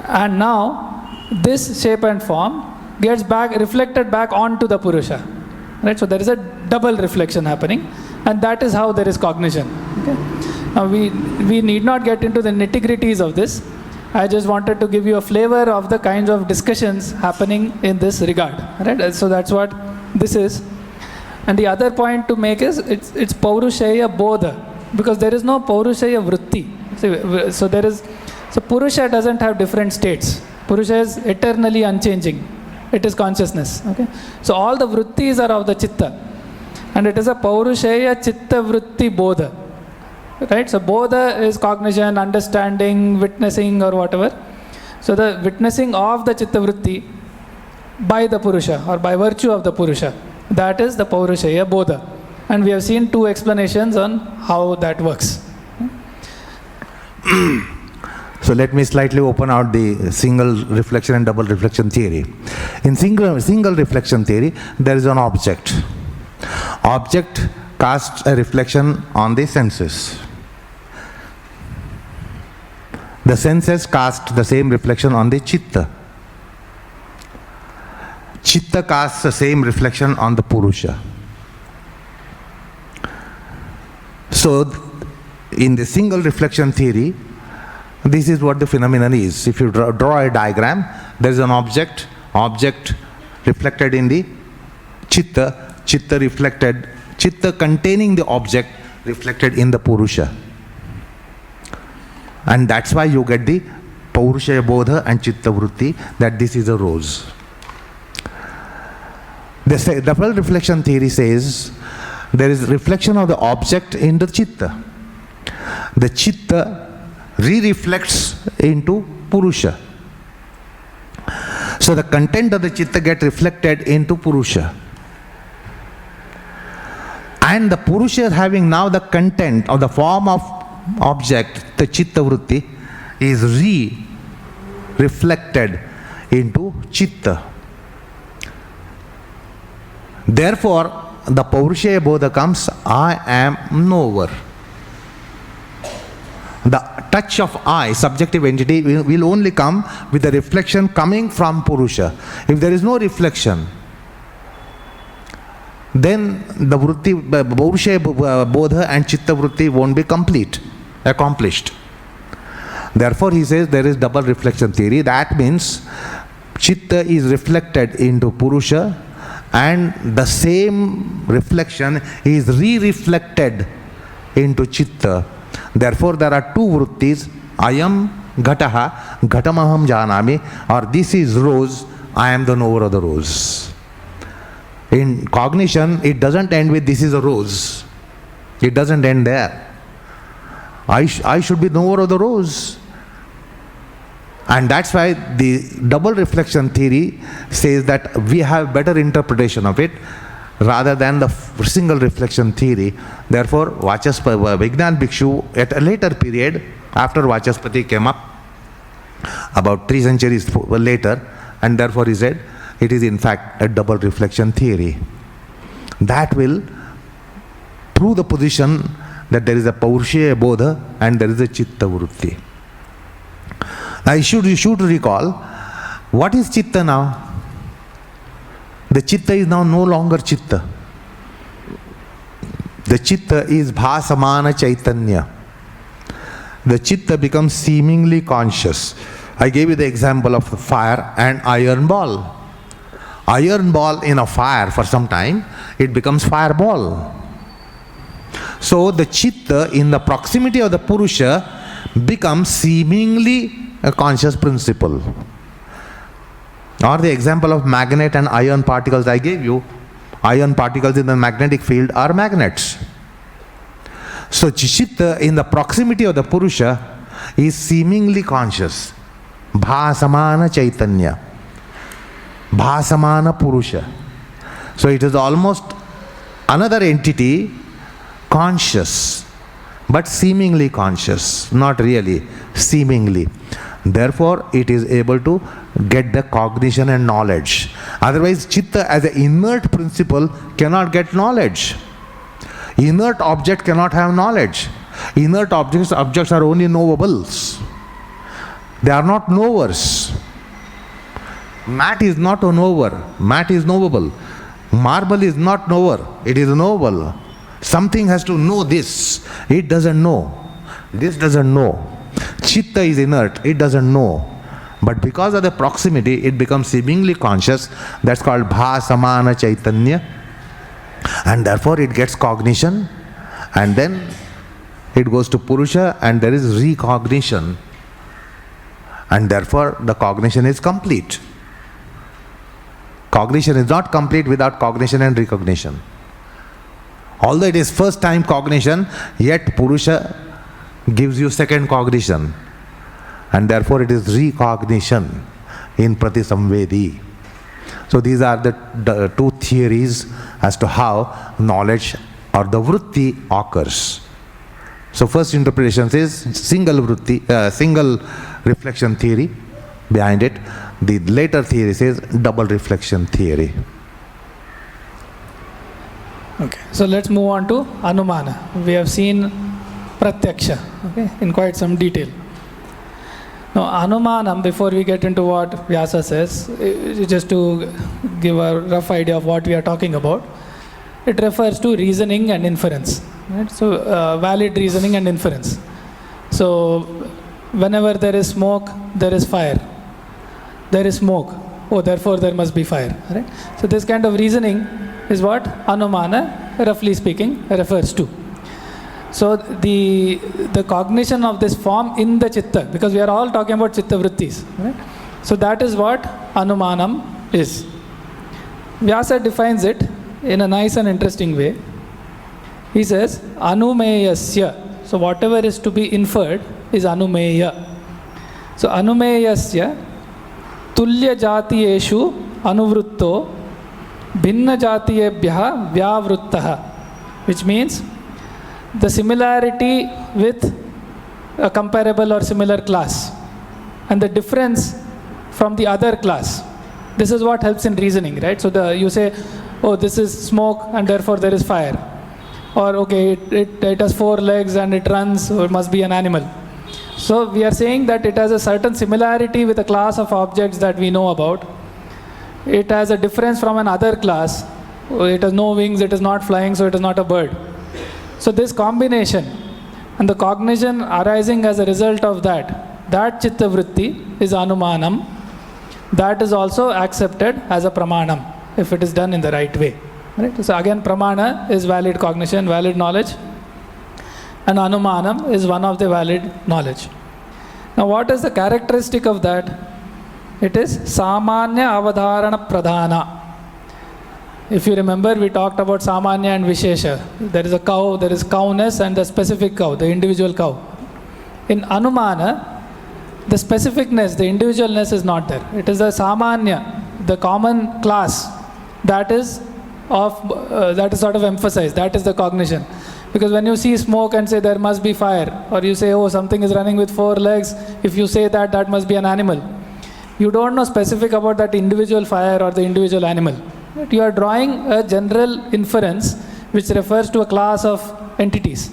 S1: And now, this shape and form gets reflected back onto the Purusha. Right? So there is a double reflection happening, and that is how there is cognition. Okay? Now we need not get into the nitty-gritties of this. I just wanted to give you a flavor of the kinds of discussions happening in this regard. Right? So that's what this is. And the other point to make is it's Paurushaya Bodha, because there is no Paurushaya Vritti. So Purusha doesn't have different states. Purusha is eternally unchanging. It is consciousness. Okay? So all the vrittis are of the chitta. And it is a Paurushaya Chitta Vritti Bodha. Right? So Bodha is cognition, understanding, witnessing or whatever. So the witnessing of the Chitta Vritti by the Purusha or by virtue of the Purusha, that is the Paurushaya Bodha. And we have seen two explanations on how that works.
S2: So let me slightly open out the single reflection and double reflection theory. In single reflection theory, there is an object. Object casts a reflection on the senses. The senses cast the same reflection on the chitta. Chitta casts the same reflection on the Purusha. So, in the single reflection theory, this is what the phenomenon is. If you draw a diagram, there is an object reflected in the chitta, chitta containing the object reflected in the Purusha. And that's why you get the Paurushaya Bodha and Chitta Vritti, that this is a rose. The double reflection theory says there is reflection of the object in the chitta. The chitta re-reflects into Purusha. So the content of the chitta gets reflected into Purusha. And the Purusha having now the content or the form of object, the Chitta Vritti, is reflected into Chitta. Therefore, the Paurushaya Bodha comes, I am knower. The touch of I, subjective entity, will only come with the reflection coming from Purusha. If there is no reflection, then the Vritti, Paurushaya Bodha and Chitta Vritti won't be accomplished. Therefore, he says there is double reflection theory. That means Chitta is reflected into Purusha, and the same reflection is re-reflected into Chitta. Therefore, there are two vrittis, Ayam Ghataha, Ghatamaham Janami, or this is rose, I am the knower of the rose. In cognition, it doesn't end with this is a rose. It doesn't end there. I should be knower of the rose. And that's why the double reflection theory says that we have better interpretation of it rather than the single reflection theory. Therefore, Vijnana Bhikshu at a later period, after Vachaspati came up, about 3 centuries later, and therefore he said, it is in fact a double reflection theory. That will prove the position that there is a Paurushaya Bodha and there is a Chitta Vritti. Now you should recall, what is Chitta now? The Chitta is now no longer Chitta. The Chitta is Bhasamana Chaitanya. The Chitta becomes seemingly conscious. I gave you the example of the fire and iron ball. Iron ball in a fire for some time, it becomes fireball. So the Chitta in the proximity of the Purusha becomes seemingly a conscious principle. Or the example of magnet and iron particles I gave you. Iron particles in the magnetic field are magnets. So Chitta in the proximity of the Purusha is seemingly conscious. Bhasamana Chaitanya. Bhasamana Purusha. So it is almost another entity, conscious, but seemingly conscious, not really, seemingly. Therefore, it is able to get the cognition and knowledge. Otherwise, chitta as an inert principle cannot get knowledge. Inert object cannot have knowledge. Inert objects are only knowables. They are not knowers. Mat is not a knower. Mat is knowable. Marble is not knower. It is knowable. Something has to know this. It doesn't know. This doesn't know. Chitta is inert. It doesn't know. But because of the proximity, it becomes seemingly conscious. That's called bha-samana chaitanya. And therefore it gets cognition. And then it goes to Purusha and there is recognition. And therefore the cognition is complete. Cognition is not complete without cognition and recognition. Although it is first time cognition, yet Purusha gives you second cognition. And therefore it is recognition in Pratisamvedi. So these are the two theories as to how knowledge or the vritti occurs. So first interpretation is single vritti, single reflection theory behind it. The later theory says double reflection theory.
S1: Okay, so let's move on to Anumana. We have seen Pratyaksha, okay, in quite some detail. Now, Anumanam, before we get into what Vyasa says, just to give a rough idea of what we are talking about, it refers to reasoning and inference. Right? So, valid reasoning and inference. So, whenever there is smoke, there is fire. There is smoke. Oh, therefore there must be fire. Right? So, this kind of reasoning is what Anumana, roughly speaking, refers to. So the cognition of this form in the chitta, because we are all talking about chitta vrittis, right? So that is what Anumanam is. Vyasa defines it in a nice and interesting way. He says, Anumeyasya. So whatever is to be inferred is Anumeya. So Anumeyasya tulya jatiyeshu anuvritto bhinna jatiyebhyaha vyavruttaha, which means the similarity with a comparable or similar class and the difference from the other class. This is what helps in reasoning, right? So you say, oh, this is smoke and therefore there is fire. Or okay, it has 4 legs and it runs, or it must be an animal. So we are saying that it has a certain similarity with a class of objects that we know about. It has a difference from another class. It has no wings, it is not flying, so it is not a bird. So this combination and the cognition arising as a result of that chitta vritti is Anumanam. That is also accepted as a pramanam if it is done in the right way. Right? So again, pramana is valid cognition, valid knowledge, and Anumanam is one of the valid knowledge. Now what is the characteristic of that? It is samanya avadharana pradhana. If you remember, we talked about Samanya and Vishesha. There is a cow, there is cowness and the specific cow, the individual cow. In Anumana, the specificness, the individualness is not there. It is the Samanya, the common class, that is sort of emphasized. That is the cognition. Because when you see smoke and say there must be fire, or you say, oh, something is running with 4 legs, if you say that must be an animal. You don't know specific about that individual fire or the individual animal. You are drawing a general inference which refers to a class of entities.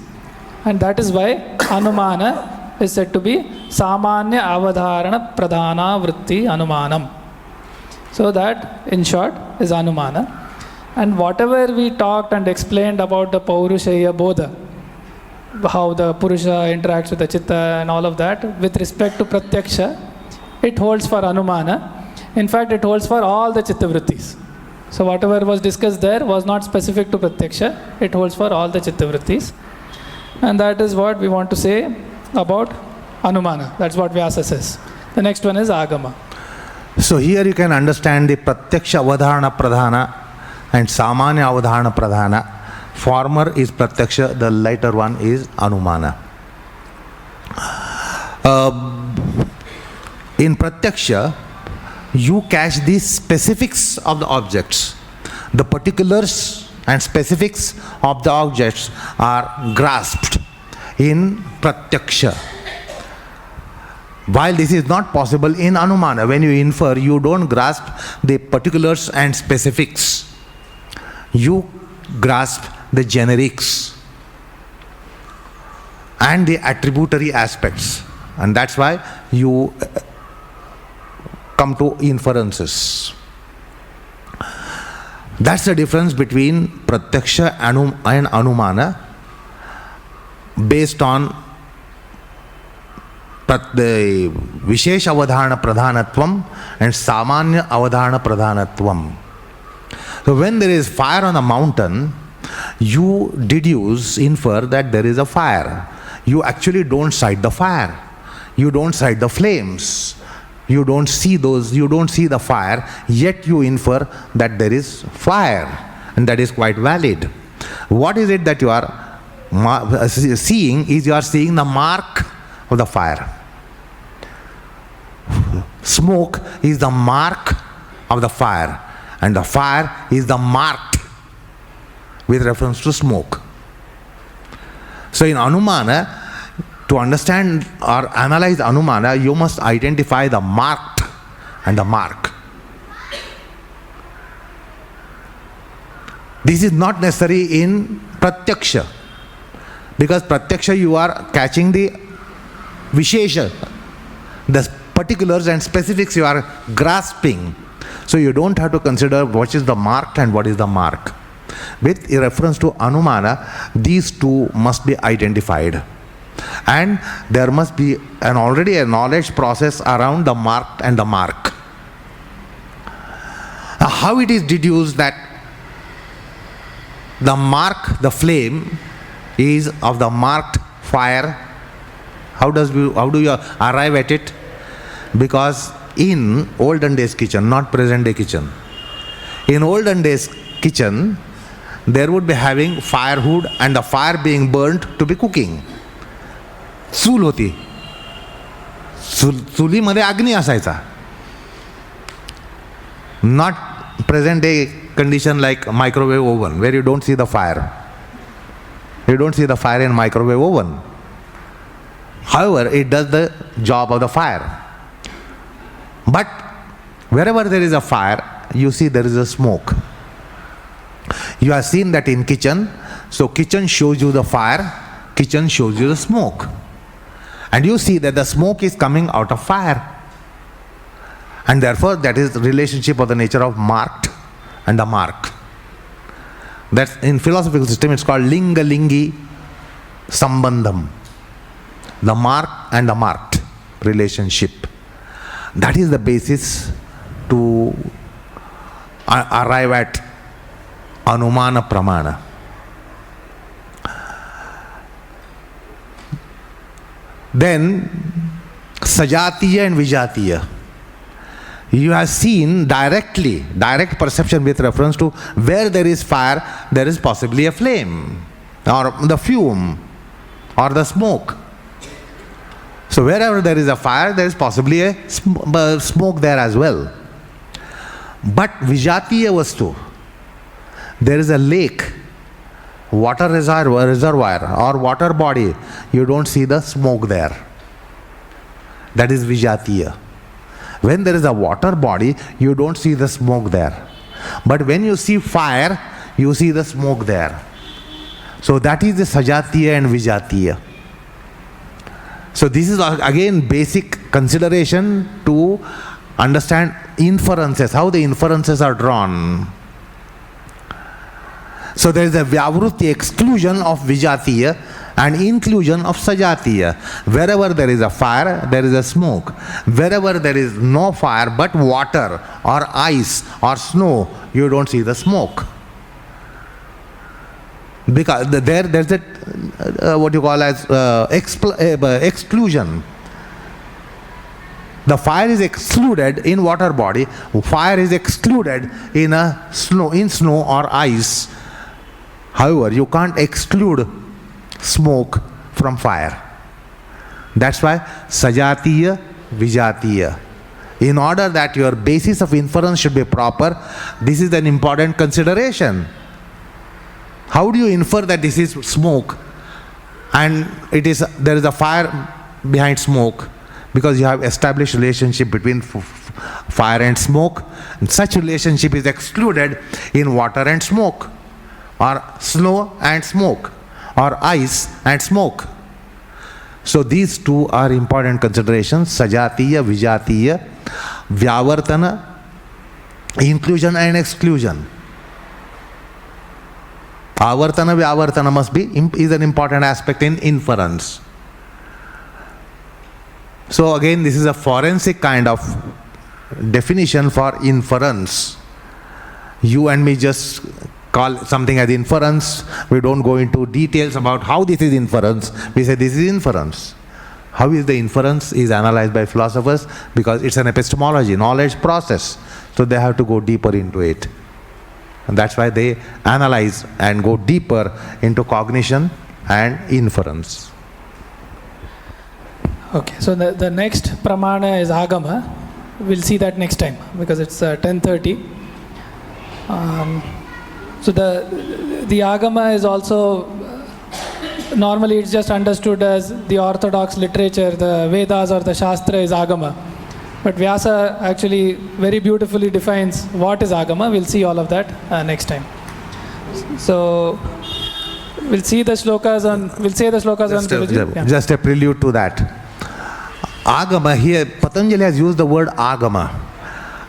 S1: And that is why Anumana is said to be Samanya Avadharana Pradhana Vritti Anumanam. So that, in short, is Anumana. And whatever we talked and explained about the Paurushaya Bodha, how the Purusha interacts with the Chitta and all of that, with respect to Pratyaksha, it holds for Anumana. In fact, it holds for all the Chitta Vrittis. So whatever was discussed there was not specific to Pratyaksha, it holds for all the Chitta Vrittis. And that is what we want to say about Anumana. That's what Vyasa says. The next one is Agama.
S2: So here you can understand the Pratyaksha Avadharana Pradhana and Samanya Avadharana Pradhana. Former is Pratyaksha, the later one is Anumana. In Pratyaksha, you catch the specifics of the objects. The particulars and specifics of the objects are grasped in Pratyaksha. While this is not possible in Anumana, when you infer, you don't grasp the particulars and specifics. You grasp the generics and the attributary aspects. And that's why you come to inferences. That's the difference between pratyaksha and anumana based on the Vishesh Avadhana Pradhanatvam and Samanya Avadhana Pradhanatvam. So when there is fire on a mountain, you infer that there is a fire. You actually don't sight the fire. You don't sight the flames. You don't see the fire, yet you infer that there is fire, and that is quite valid. What is it that you are seeing? You are seeing the mark of the fire. Smoke is the mark of the fire, and the fire is the marked with reference to smoke. So in Anumana, to understand or analyze Anumana, you must identify the marked and the mark. This is not necessary in Pratyaksha, because Pratyaksha you are catching the Vishesha, the particulars and specifics you are grasping. So you don't have to consider what is the marked and what is the mark. With reference to Anumana, these two must be identified. And there must be already a knowledge process around the marked and the mark. How it is deduced that the mark, the flame, is of the marked fire? How do you arrive at it? Because in olden days kitchen, not present day kitchen, in olden days kitchen, there would be having firewood and the fire being burnt to be cooking. चूल होती, चुलीमध्ये अग्नी असायचा. Not present day condition like microwave oven, where you don't see the fire. You don't see the fire in microwave oven. However, it does the job of the fire. But wherever there is a fire, you see there is a smoke. You have seen that in kitchen. So kitchen shows you the fire, kitchen shows you the smoke. And you see that the smoke is coming out of fire. And therefore, that is the relationship of the nature of marked and the mark. That's in philosophical system, it's called linga-lingi sambandham. The mark and the marked relationship. That is the basis to arrive at Anumana Pramāṇa. Then Sajatiya and Vijatiya. You have seen direct perception with reference to where there is fire, there is possibly a flame, or the fume, or the smoke. So wherever there is a fire, there is possibly a smoke there as well. But Vijatiya Vastu, there is a lake, water reservoir or water body, you don't see the smoke there. That is Vijatiya. When there is a water body, you don't see the smoke there. But when you see fire, you see the smoke there. So that is the Sajatiya and Vijatiya. So this is again basic consideration to understand inferences, how the inferences are drawn. So there is a Vyavrutti, exclusion of Vijatiya, and inclusion of Sajatiya. Wherever there is a fire, there is a smoke. Wherever there is no fire but water or ice or snow, you don't see the smoke. Because there's a what you call as exclusion. The fire is excluded in water body. Fire is excluded in snow or ice. However, you can't exclude smoke from fire. That's why Sajatiya, Vijatiya. In order that your basis of inference should be proper, this is an important consideration. How do you infer that this is smoke and there is a fire behind smoke? because you have established relationship between fire and smoke, and such relationship is excluded in water and smoke, or snow and smoke, or ice and smoke. So these two are important considerations: sajatiya, vijatiya, vyavartana, inclusion and exclusion. Avartana, vyavartana is an important aspect in inference. So again, this is a forensic kind of definition for inference. You and me just call something as inference. We don't go into details about how this is inference. We say this is inference. How is the inference is analyzed by philosophers, because it's an epistemology, knowledge process. So they have to go deeper into it. And that's why they analyze and go deeper into cognition and inference.
S1: Okay, so the next pramāṇa is agama. We'll see that next time because it's 10:30. So the agama is also, normally it's just understood as the orthodox literature, the Vedas or the Shastra is agama. But Vyasa actually very beautifully defines what is agama. We'll see all of that next time. So we'll see the shlokas on, we'll say the shlokas on.
S2: Just a prelude to that. Agama, here Patanjali has used the word agama.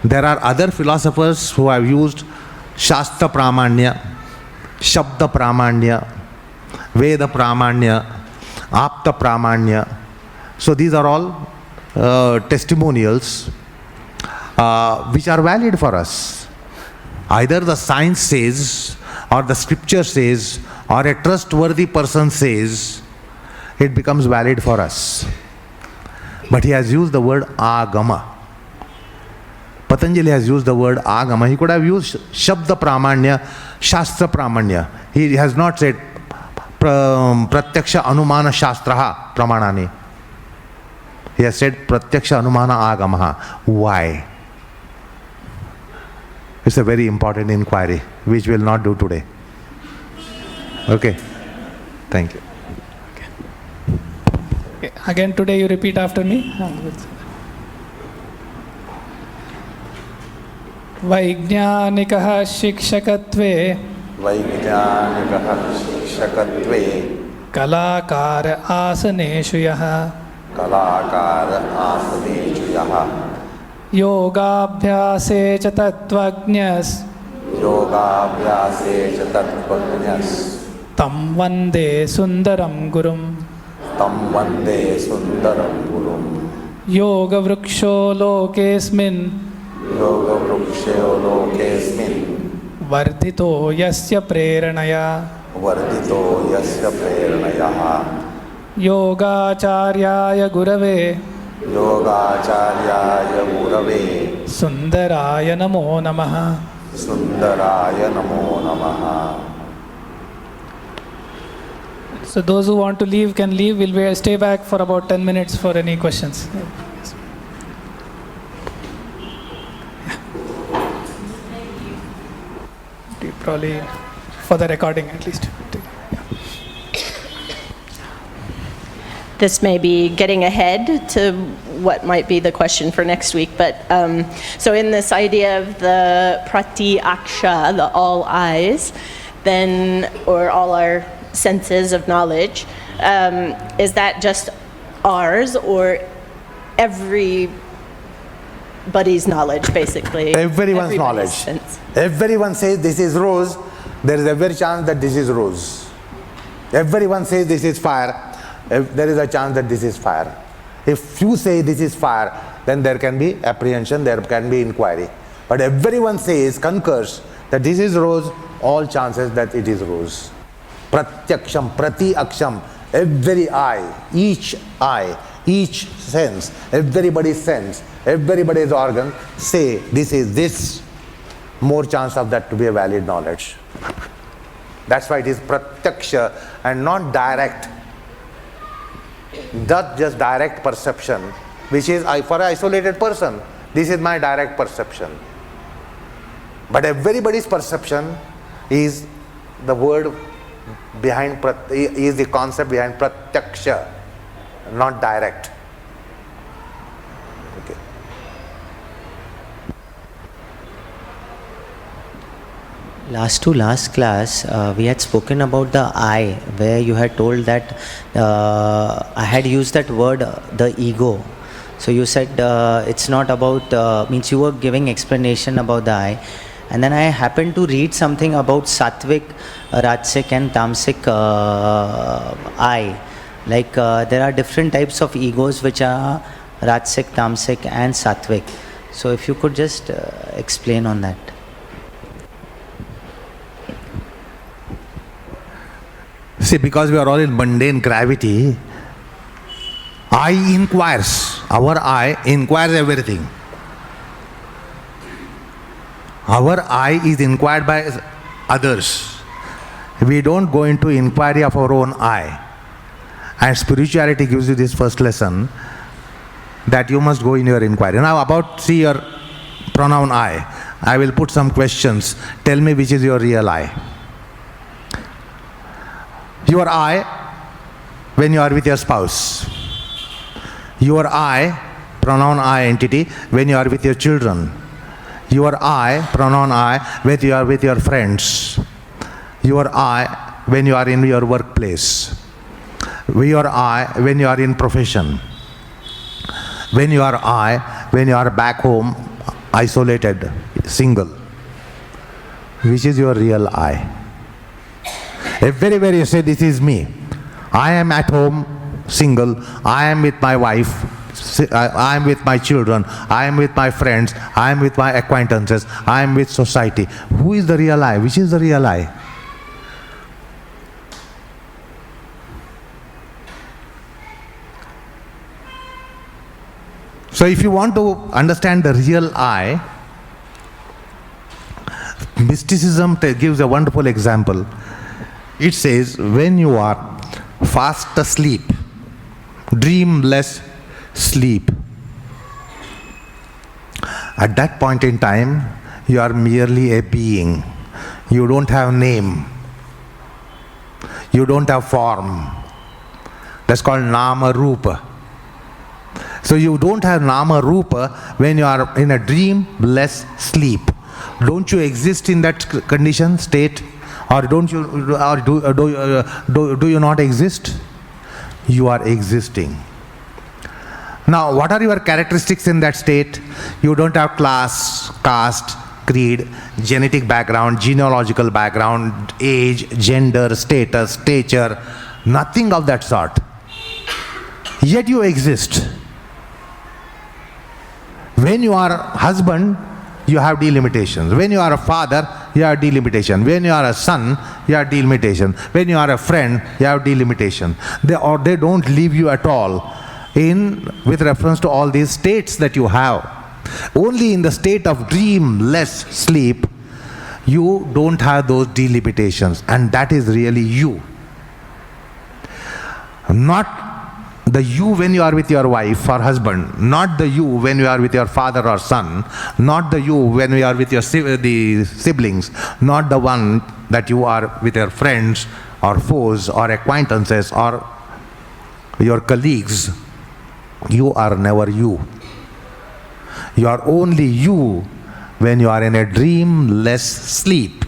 S2: There are other philosophers who have used Shastra Pramāṇya, Shabda Pramāṇya, Veda Pramāṇya, Apta Pramāṇya. So these are all testimonials which are valid for us. Either the science says, or the scripture says, or a trustworthy person says, it becomes valid for us. But he has used the word agama. Patanjali has used the word agama. He could have used Shabda Pramāṇya, Shastra Pramāṇya. He has not said pratyakṣānumānāgamāḥ pramāṇāni. He has said pratyakṣānumānāgamāḥ. Why? It's a very important inquiry, which we will not do today. Okay. Thank you.
S1: Okay. Again, today you repeat after me. Vaijñānikah shikshakatve kalākāra āsaneshu yah yogābhyāse ca tattvajñas tam vande sundaram gurum yoga vriksho lokesmin vardhito yasya preranaya yogacharyaya gurave sundaraya namo namaha. So those who want to leave can leave. We'll stay back for about 10 minutes for any questions. Yes. Probably for the recording at least.
S3: This may be getting ahead to what might be the question for next week, but so in this idea of the pratyakṣa, the all eyes, then, or all our senses of knowledge, is that just ours or everybody's knowledge, basically?
S2: Everyone's knowledge.
S3: Sense.
S2: Everyone says this is rose, there is a very chance that this is rose. Everyone says this is fire, there is a chance that this is fire. If you say this is fire, then there can be apprehension, there can be inquiry. But everyone says, concurs that this is rose, all chances that it is rose. Pratyakṣam, pratyakṣam, every eye, each sense, everybody's sense, everybody's organ say this is this, more chance of that to be a valid knowledge. That's why it is pratyaksha and not direct. Not just direct perception, which is for an isolated person. This is my direct perception. But everybody's perception is the word behind, is the concept behind pratyaksha, not direct.
S4: last class, we had spoken about the I, where you had told that I had used that word, the ego. So you said it's not about, means you were giving explanation about the I. And then I happened to read something about sattvic, rajasic and tamasic I. Like there are different types of egos which are rajasic, tamasic and sattvic. So if you could just explain on that.
S2: See, because we are all in mundane gravity, I inquires. Our I inquires everything. Our I is inquired by others. We don't go into inquiry of our own I. And spirituality gives you this first lesson that you must go in your inquiry. Now about, see your pronoun I will put some questions. Tell me which is your real I. Your I when you are with your spouse. Your I, pronoun I entity, when you are with your children. Your I, pronoun I, when you are with your friends. Your I, when you are in your workplace. Your I, when you are in profession. When you are I, when you are back home, isolated, single. Which is your real I? Everywhere you say, this is me. I am at home, single. I am with my wife. I am with my children. I am with my friends. I am with my acquaintances. I am with society. Who is the real I? Which is the real I? So if you want to understand the real I, mysticism gives a wonderful example. It says, when you are fast asleep, dreamless sleep, at that point in time, you are merely a being. You don't have name. You don't have form. That's called nama rupa. So you don't have nama rupa when you are in a dreamless sleep. Don't you exist in that condition, state? Or don't you, or do you not exist? You are existing. Now, what are your characteristics in that state? You don't have class, caste, creed, genetic background, genealogical background, age, gender, status, stature, nothing of that sort. Yet you exist. When you are husband, you have delimitations. When you are a father, you have delimitation. When you are a son, you have delimitation. When you are a friend, you have delimitation. They don't leave you at all with reference to all these states that you have. Only in the state of dreamless sleep, you don't have those delimitations, and that is really you. Not the you when you are with your wife or husband, not the you when you are with your father or son, not the you when you are with your the siblings, not the one that you are with your friends or foes or acquaintances or your colleagues. You are never you. You are only you when you are in a dreamless sleep.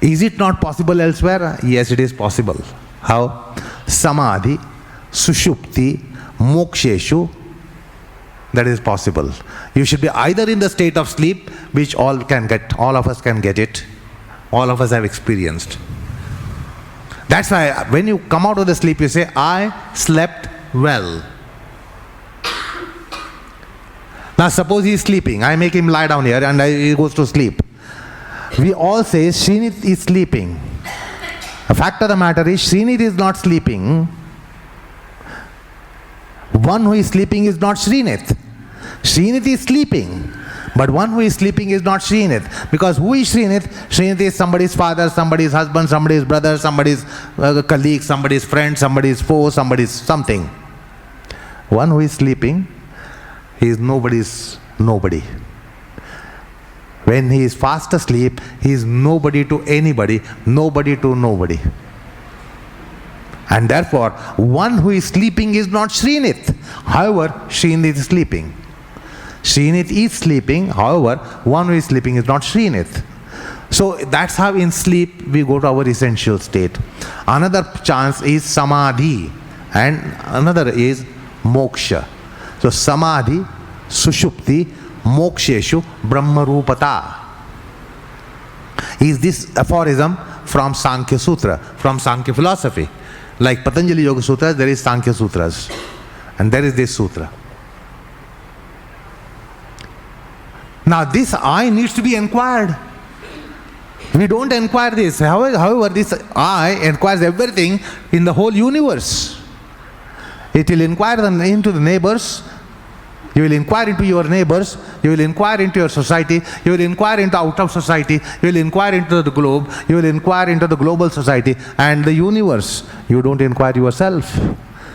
S2: Is it not possible elsewhere? Yes, it is possible. How? Samadhi, sushupti, moksheshu, that is possible. You should be either in the state of sleep, which all of us can get it, all of us have experienced. That's why when you come out of the sleep, you say, I slept well. Now suppose he is sleeping, I make him lie down here and he goes to sleep. We all say, Srineet is sleeping. The fact of the matter is, Srineet is not sleeping. One who is sleeping is not Srineet. Srineet is sleeping. But one who is sleeping is not Srineet. Because who is Srineet? Srineet is somebody's father, somebody's husband, somebody's brother, somebody's colleague, somebody's friend, somebody's foe, somebody's something. One who is sleeping, he is nobody's nobody. When he is fast asleep, he is nobody to anybody, nobody to nobody. And therefore, one who is sleeping is not Srineet. However, Srineet is sleeping. Srineet is sleeping, however, one who is sleeping is not Srineet. So that's how in sleep we go to our essential state. Another chance is samadhi and another is moksha. So samadhi, sushupti, moksheshu, brahmarupata. Is this aphorism from Sankhya Sutra, from Sankhya philosophy. Like Patanjali Yoga Sutra, there is Sankhya Sutras. And there is this sutra. Now this I needs to be inquired. We don't inquire this. However, this I inquires everything in the whole universe. It will inquire into the neighbors. You will inquire into your neighbors. You will inquire into your society. You will inquire into out of society. You will inquire into the globe. You will inquire into the global society and the universe. You don't inquire yourself.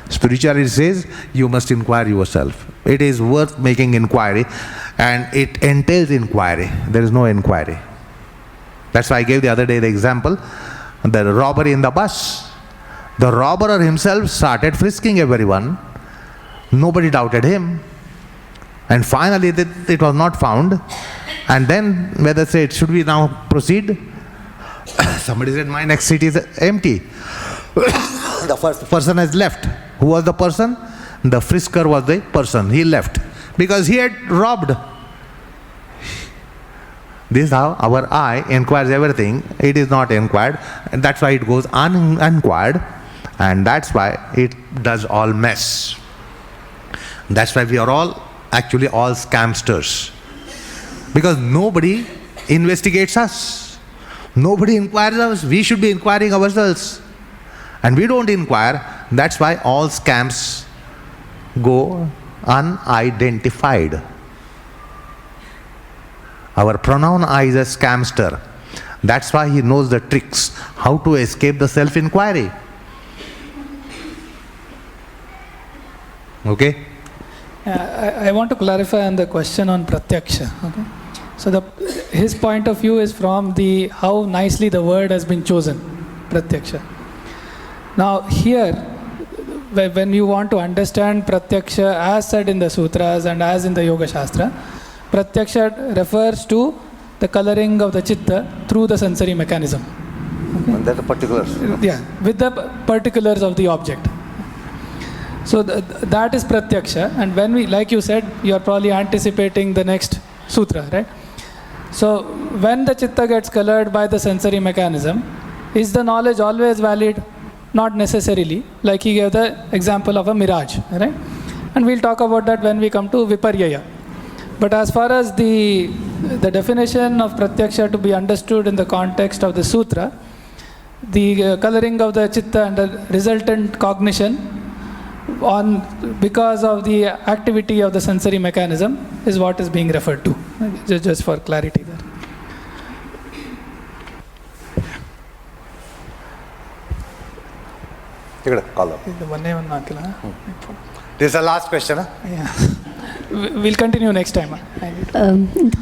S2: Spirituality says you must inquire yourself. It is worth making inquiry, and it entails inquiry. There is no inquiry. That's why I gave the other day the example, the robbery in the bus. The robber himself started frisking everyone. Nobody doubted him. And finally it was not found. And then whether said, should we now proceed? Somebody said, my next seat is empty. The first person has left. Who was the person? The frisker was the person. He left because he had robbed. This is how our I inquires everything. It is not inquired. And that's why it goes uninquired. And that's why it does all mess. That's why we are all actually all scamsters. Because nobody investigates us. Nobody inquires us. We should be inquiring ourselves. And we don't inquire. That's why all scams go unidentified. Our pronoun I is a scamster. That's why he knows the tricks, how to escape the self-inquiry. Okay?
S1: I want to clarify on the question on pratyaksha. Okay? So his point of view is from the how nicely the word has been chosen, pratyaksha. Now here, when you want to understand pratyaksha as said in the sutras and as in the Yoga Shastra, pratyaksha refers to the coloring of the chitta through the sensory mechanism. Okay?
S2: And that's the particulars.
S1: Yeah, with the particulars of the object. So that is pratyaksha, and when we, like you said, you are probably anticipating the next sutra, right? So when the chitta gets colored by the sensory mechanism, is the knowledge always valid? Not necessarily. Like he gave the example of a mirage, right? And we'll talk about that when we come to viparyaya. But as far as the definition of pratyaksha to be understood in the context of the sutra, the coloring of the chitta and the resultant cognition because of the activity of the sensory mechanism is what is being referred to. Just for clarity there.
S2: This is the last question. Huh?
S1: Yeah. We'll continue next time.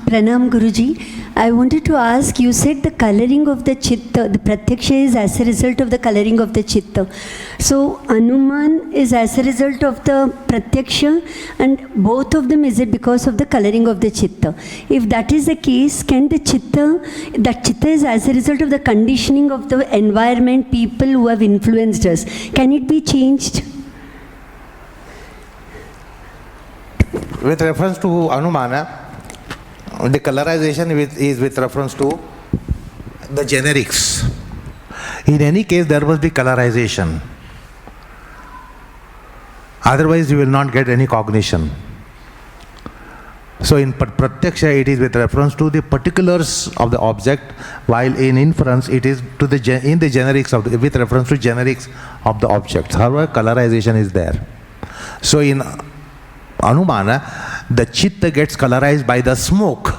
S5: Pranam Guruji. I wanted to ask, you said the coloring of the chitta, the pratyaksha is as a result of the coloring of the chitta. So Anuman is as a result of the pratyaksha, and both of them is it because of the coloring of the chitta? If that is the case, can the chitta is as a result of the conditioning of the environment, people who have influenced us, can it be changed?
S2: With reference to Anumana, the colorization is with reference to the generics. In any case, there must be colorization. Otherwise, you will not get any cognition. So in pratyaksha, it is with reference to the particulars of the object, while in inference, it is to in the generics with reference to generics of the object. However, colorization is there. So in Anumana, the chitta gets colorized by the smoke,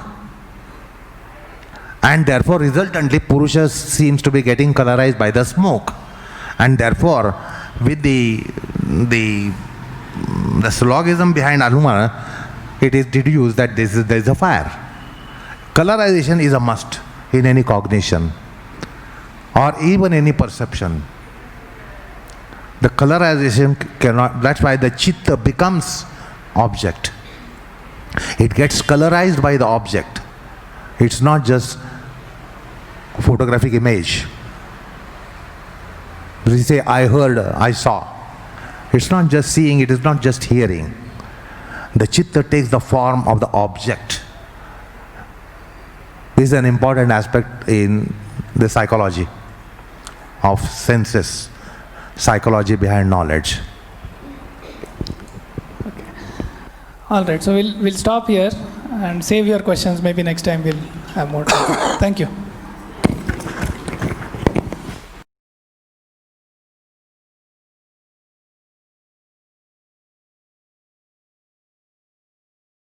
S2: and therefore resultantly Purusha seems to be getting colorized by the smoke, and therefore with the syllogism behind Anumana, it is deduced that there is a fire. Colorization is a must in any cognition or even any perception. The colorization cannot, that's why the chitta becomes object. It gets colorized by the object. It's not just photographic image. We say, I heard, I saw. It's not just seeing, it is not just hearing. The chitta takes the form of the object. This is an important aspect in the psychology of senses, psychology behind knowledge.
S1: All right, so we'll stop here and save your questions. Maybe next time we'll have more time. Thank you.